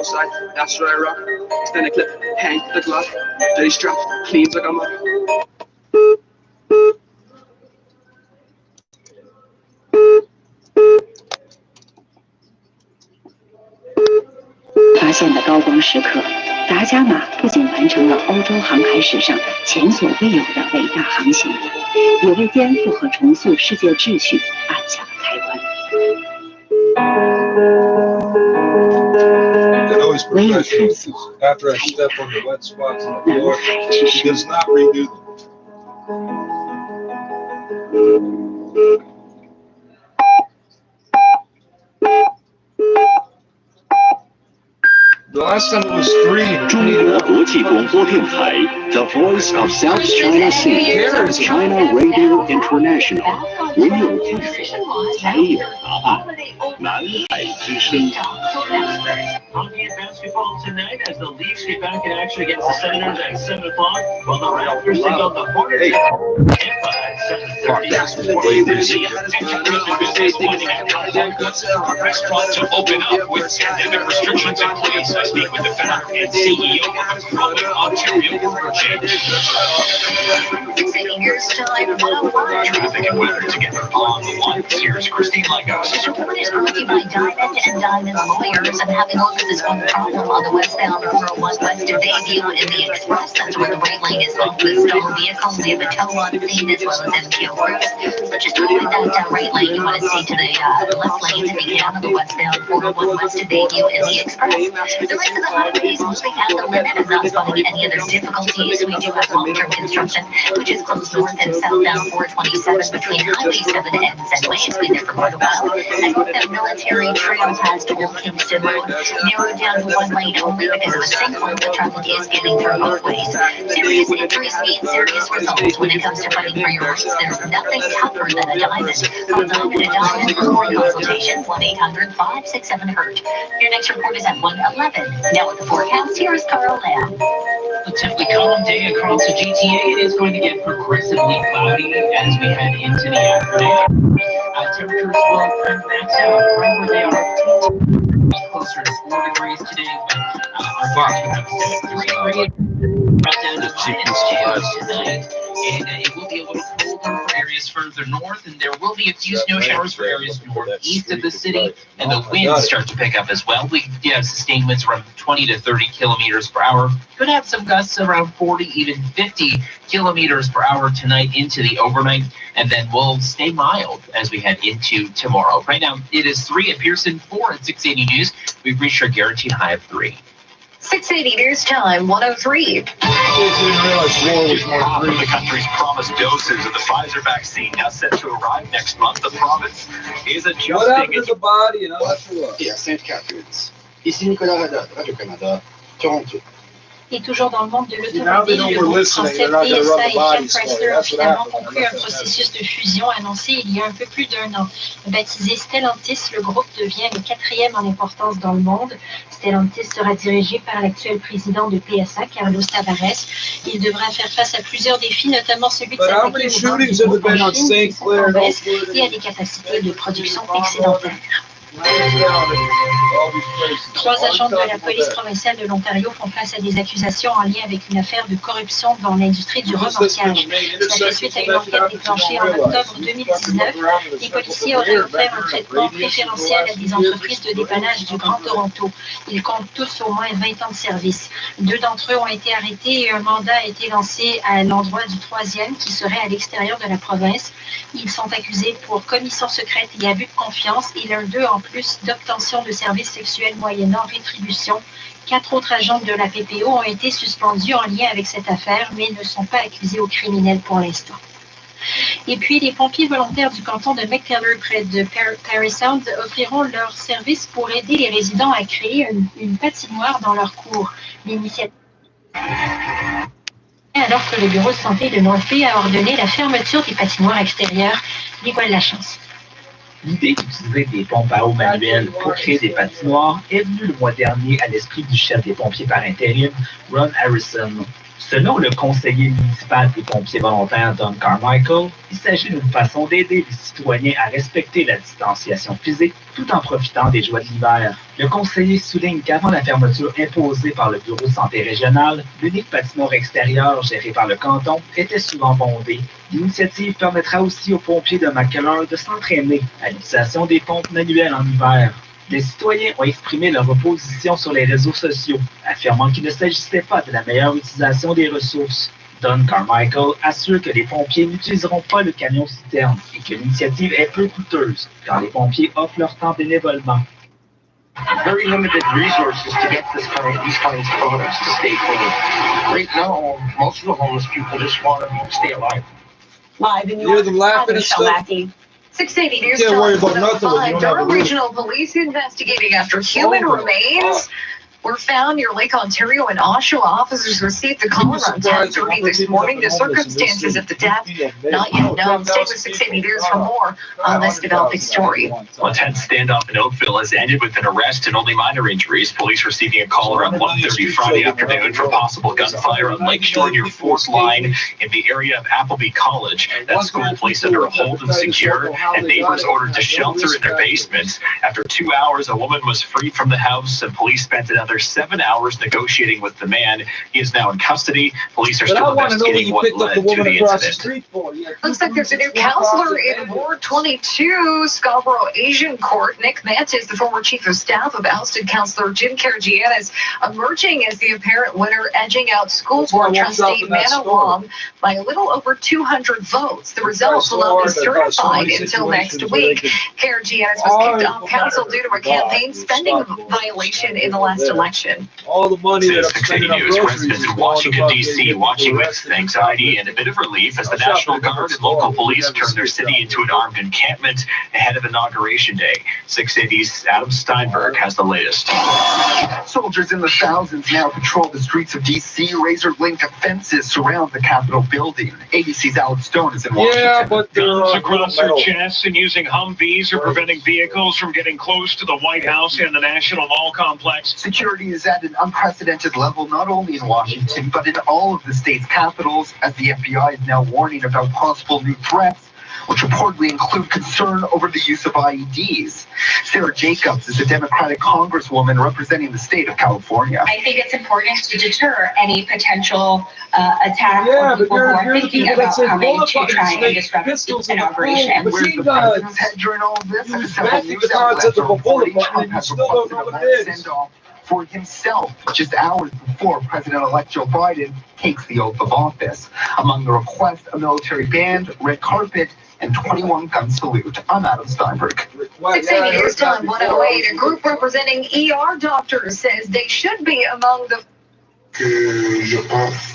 outside, that's where I rock. Extend the clip, hang the glove, dirty strap, cleans like I'm up. 发现的高光时刻，达伽马不仅完成了欧洲航海史上前所未有的伟大航行，也为颠覆和重塑世界秩序按下了开关。 Always professional. After I step on the wet spots on the floor, he does not redo them. The last time it was 3. 中国国际广播电台 The Voice of South China Sea, China Radio International, 唯有电视才有答案，南海之声。 Hockey and basketball tonight as the Leafs get back in action against the Senators at 7 o'clock, while the Raptors take on the Hornets at 7:30. Restaurants to open up with pandemic restrictions in place. I speak with the founder and CEO of Growing Ontario Project. Traffic and weather together on the line. Here's Christine Lagos. Report is brought to you by Diamond and Diamond Lawyers. I'm having a look at this one problem on the westbound 401 west of Bayview in the Express. That's where the right lane is off the stalled vehicle. We have a tow on scene as well as MPO crews. So just avoid that right lane. You want to stay to the left lane if you can on the westbound 401 west of Bayview in the Express. The rest of the highways mostly at the limit and not spotting any other difficulties. We do have long-term construction, which is close north and southbound 427 between Highway 7 and Zenway. It's been there for quite a while. And that military trail has to Old Kingston Road narrowed down to one lane only because of a sinkhole. The traffic is getting through both ways. Serious injuries mean serious results when it comes to fighting for your rights. There's nothing tougher than a diamond. Call Diamond and Diamond for more consultations. 1-800-567-HURT. Your next report is at 1:11. Now with the forecast, here is Carl Lamb. A typically calm day across the GTA. It is going to get progressively cloudy as we head into the afternoon. Temperatures will max out right where they are. Closer to 4 degrees today, but our 3 degrees. Right down to -2 tonight. And it will be a little colder for areas further north, and there will be a few snow showers for areas northeast of the city, and the winds start to pick up as well. We have sustained winds around 20 to 30 kilometers per hour. Could have some gusts around 40, even 50 kilometers per hour tonight into the overnight, and then we'll stay mild as we head into tomorrow. Right now, it is 3 at Pearson, 4 at 680 News. We've reached our guaranteed high of 3. 680 News Time, 103. Half of the country's promised doses of the Pfizer vaccine now set to arrive next month. The province is adjusting its body. Et à Sainte-Catharines. Ici Nicolas Haddad, Radio-Canada, Toronto. Et toujours dans le monde de l'automobile, le groupe français PSA et Chrysler ont finalement conclu un processus de fusion annoncé il y a un peu plus d'1 an. Baptisé Stellantis, le groupe devient le 4e en importance dans le monde. Stellantis sera dirigé par l'actuel président de PSA, Carlos Tavares. Il devra faire face à plusieurs défis, notamment celui de s'attaquer aux ventes du groupe en Chine, qui sont en baisse, et à des capacités de production excédentaires. Trois agents de la police provinciale de l'Ontario font face à des accusations en lien avec une affaire de corruption dans l'industrie du remorquage. Cela fait suite à une enquête déclenchée en octobre 2019. Les policiers auraient offert un traitement préférentiel à des entreprises de dépannage du Grand Toronto. Ils comptent tous au moins 20 ans de service. 2 d'entre eux ont été arrêtés et un mandat a été lancé à l'endroit du 3e qui serait à l'extérieur de la province. Ils sont accusés pour commission secrète et abus de confiance et l'un d'eux en plus d'obtention de services sexuels moyennant rétribution. 4 autres agents de la PPO ont été suspendus en lien avec cette affaire, mais ne sont pas accusés au criminel pour l'instant. Et puis, les pompiers volontaires du canton de McKellar, près de Parry Sound, offriront leur service pour aider les résidents à créer une patinoire dans leur cour. L'initiative alors que le bureau de santé de North Bay a ordonné la fermeture des patinoires extérieures. Nicole Lachance. L'idée d'utiliser des pompes à eau manuelles pour créer des patinoires est venue le mois dernier à l'esprit du chef des pompiers par intérim, Ron Harrison. Selon le conseiller municipal des pompiers volontaires Don Carmichael, il s'agit d'une façon d'aider les citoyens à respecter la distanciation physique tout en profitant des joies de l'hiver. Le conseiller souligne qu'avant la fermeture imposée par le bureau de santé régional, l'unique patinoire extérieure gérée par le canton était souvent bondée. L'initiative permettra aussi aux pompiers de McKellar de s'entraîner à l'utilisation des pompes manuelles en hiver. Les citoyens ont exprimé leur opposition sur les réseaux sociaux, affirmant qu'il ne s'agissait pas de la meilleure utilisation des ressources. Don Carmichael assure que les pompiers n'utiliseront pas le camion-citerne et que l'initiative est peu coûteuse, car les pompiers offrent leur temps bénévolement. Very limited resources to get these kinds of products to stay clean. Right now, most of the homeless people just want to stay alive. Live in York, I'm Michelle Mackey. 680 News Time. Durham Regional Police investigating after human remains were found near Lake Ontario in Oshawa. Officers received the call around 10:30 this morning. The circumstances of the death not yet known. Stay with 680 News for more on this developing story. A tense standoff in Oakville has ended with an arrest and only minor injuries. Police receiving a call around 1:30 Friday afternoon for possible gunfire on Lakeshore near Fourth Line in the area of Appleby College. That school placed under a hold and secure, and neighbors ordered to shelter in their basements. After 2 hours, a woman was freed from the house, and police spent another 7 hours negotiating with the man. He is now in custody. Police are still investigating what led to the incident. Looks like there's a new counselor in Ward 22, Scarborough Asian Court. Nick Mantis, the former chief of staff of ousted counselor Jim Karagianis, emerging as the apparent winner, edging out school board trustee Mana Wong by a little over 200 votes. The results will not be certified until next week. Karagianis was kicked off council due to a campaign spending violation in the last election. All the money that 680 News residents in Washington, D.C. watching with anxiety and a bit of relief as the National Guard and local police turn their city into an armed encampment ahead of Inauguration Day. 680's Adam Steinberg has the latest. Soldiers in the thousands now patrol the streets of D.C. Razor-linked fences surround the Capitol building. ABC's Alex Stone is in Washington. Yeah, but guns across their chests and using Humvees are preventing vehicles from getting close to the White House and the National Mall complex. Security is at an unprecedented level, not only in Washington, but in all of the state's capitals, as the FBI is now warning about possible new threats, which reportedly include concern over the use of IEDs. Sarah Jacobs is a Democratic congresswoman representing the state of California. I think it's important to deter any potential attack on people who are thinking about coming to try and disrupt the inauguration. Where's the president's head during all of this? And several news outlets are reporting Trump has requested a mass send-off for himself just hours before President-elect Joe Biden takes the oath of office. Among the requests, a military band, red carpet, and 21-gun salute. I'm Adam Steinberg. 680 News Time 108. A group representing ER doctors says they should be among the... Je pense,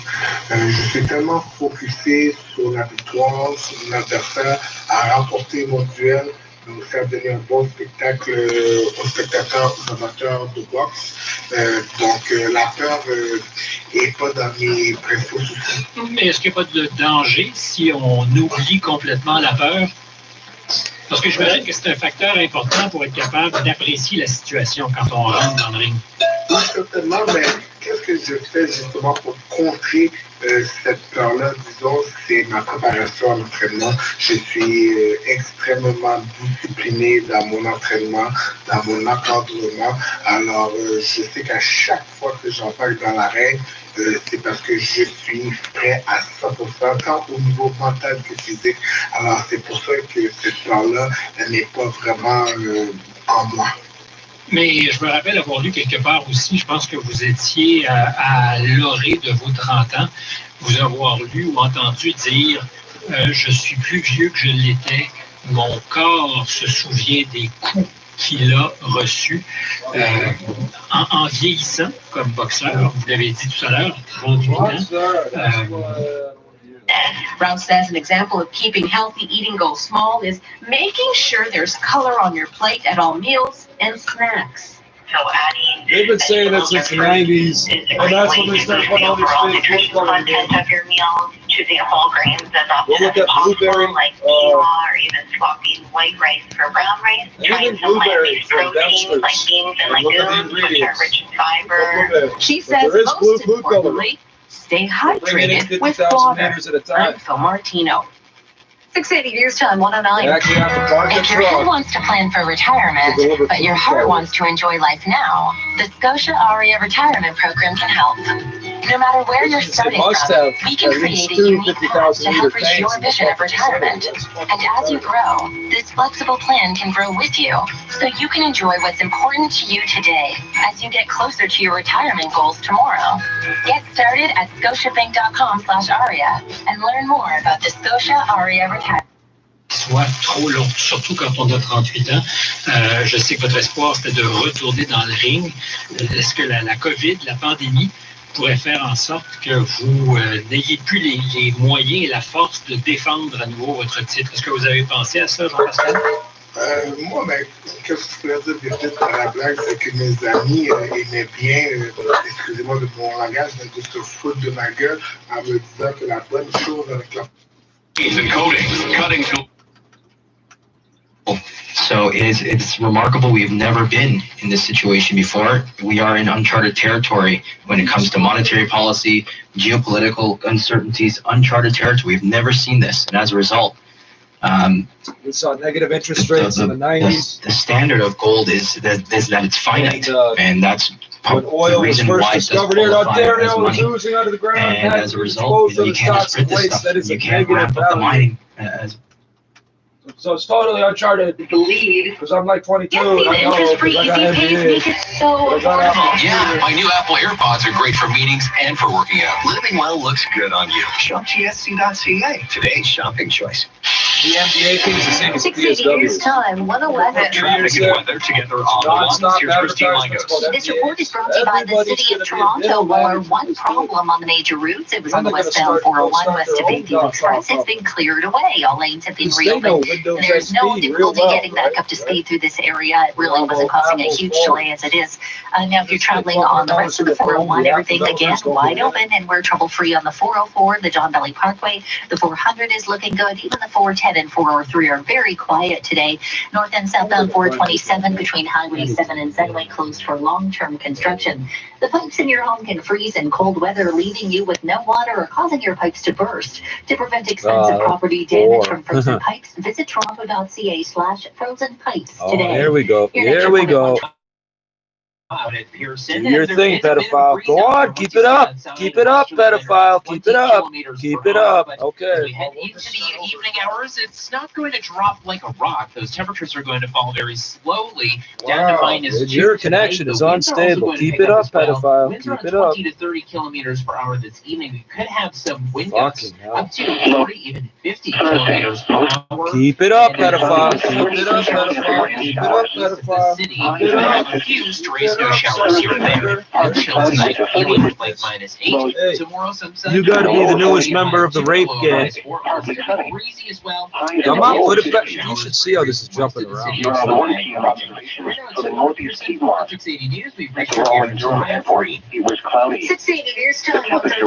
je suis tellement focusé sur la victoire, sur l'adversaire, à remporter mon duel, donc faire donner un bon spectacle aux spectateurs, aux amateurs de boxe. Donc la peur n'est pas dans mes principaux soucis. Mais est-ce qu'il n'y a pas de danger si on oublie complètement la peur? Parce que j'imagine que c'est un facteur important pour être capable d'apprécier la situation quand on rentre dans le ring. Oui, certainement, mais qu'est-ce que je fais justement pour contrer cette peur-là? Disons, c'est ma préparation à l'entraînement. Je suis extrêmement discipliné dans mon entraînement, dans mon encadrement. Alors, je sais qu'à chaque fois que j'embarque dans l'arène, c'est parce que je suis prêt à 100%, tant au niveau mental que physique. Alors, c'est pour ça que cette peur-là, elle n'est pas vraiment en moi. Mais je me rappelle avoir lu quelque part aussi, je pense que vous étiez à l'orée de vos 30 ans, vous avoir lu ou entendu dire je suis plus vieux que je l'étais, mon corps se souvient des coups qu'il a reçus en vieillissant comme boxeur. Vous l'avez dit tout à l'heure, 38 ans. Brown says an example of keeping healthy eating goals small is making sure there's color on your plate at all meals and snacks. They've been saying that since the 90s, and that's when they started putting all these fake food coloring in. Of your meals, choosing whole grains as often We'll look as at possible, blueberry, like quinoa, or even swapping white rice for brown rice. Trying some plant-based proteins like beans and legumes, which are rich in fiber. She says most importantly, stay hydrated with water. I'm Phil Martino. 680 News Time 109. If your head wants to plan for retirement, but your heart wants to enjoy life now, the Scotia Aria Retirement Program can help. No matter where you're starting from, we can create a unique path to help reach your vision of retirement. And as you grow, this flexible plan can grow with you, so you can enjoy what's important to you today as you get closer to your retirement goals tomorrow. Get started at scotiabank.com/aria and learn more about the Scotia Aria Retirement. Soit trop long, surtout quand on a 38 ans. Je sais que votre espoir, c'était de retourner dans le ring. Est-ce que la COVID, la pandémie, pourrait faire en sorte que vous n'ayez plus les moyens et la force de défendre à nouveau votre titre? Est-ce que vous avez pensé à ça, Jean-Pascal? Moi, qu'est-ce que je peux dire de vite dans la blague, c'est que mes amis aimaient bien, excusez-moi de mon langage, mais de se foutre de ma gueule en me disant que la bonne chose avec la... So it's remarkable. We've never been in this situation before. We are in uncharted territory when it comes to monetary policy, geopolitical uncertainties, uncharted territory. We've never seen this. And as a result, we saw negative interest rates in the 90s. The standard of gold is that it's finite. And that's when oil was first discovered here in Ontario, it was oozing out of the ground. And as a result, you can't just print this stuff. You can't ramp up the mining as... So it's totally uncharted. Because I'm like 22. And I know interest-free easy pays make it so affordable. Yeah, my new Apple AirPods are great for meetings and for working out. Living well looks good on you. Shop GSC.ca. Today's shopping choice. The NBA thing is the same as 680 News Time 111. Traffic and weather together on the ones. Here's Christine Langos. This report is brought to you by the City of Toronto, where one problem on the major routes, it was on the westbound 401 west to Big Deal Express, has been cleared away. All lanes have been reopened. There's no difficulty getting back up to speed through this area. It really wasn't causing a huge delay as it is. Now, if you're traveling on the rest of the 401, everything again wide open, and we're trouble-free on the 404, the John Valley Parkway. The 400 is looking good. Even the 410 and 403 are very quiet today. North and southbound 427 between Highway 7 and Segway closed for long-term construction. The pipes in your home can freeze in cold weather, leaving you with no water or causing your pipes to burst. To prevent expensive property damage from frozen pipes, visit toronto.ca/frozen pipes today. Here we go. Here we go. Do your thing, pedophile. Go on, keep it up. Keep it up, pedophile. Keep it up. Keep it up. Okay. We head into the evening hours. It's not going to drop like a rock. Those temperatures are going to fall very slowly down to -2. Your connection is unstable. Keep it up, pedophile. Keep it up. 20 to 30 kilometers per hour this evening. We could have some wind gusts up to 40, even 50 kilometers per hour. Keep it up, pedophile. Keep it up, pedophile. Keep it up, pedophile. Keep it up. Refused to raise no showers here and there. Our chill tonight, feeling like -8. Hey, Tomorrow, some you got to be the newest member of the rape gang. breezy as well. Come on, put it back. You should see how this is jumping around. You're on the working observation for the northeast Piedmont. 680 News, we've reached We're on Durham Airport. It was cloudy. 680 News Time.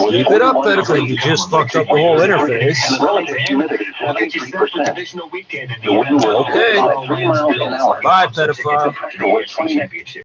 Keep it up, pedophile. You just fucked up the whole interface. Relative humidity 73%. Divisional weekend in The wind will Okay. 3 miles an hour. Bye, pedophile. Championship.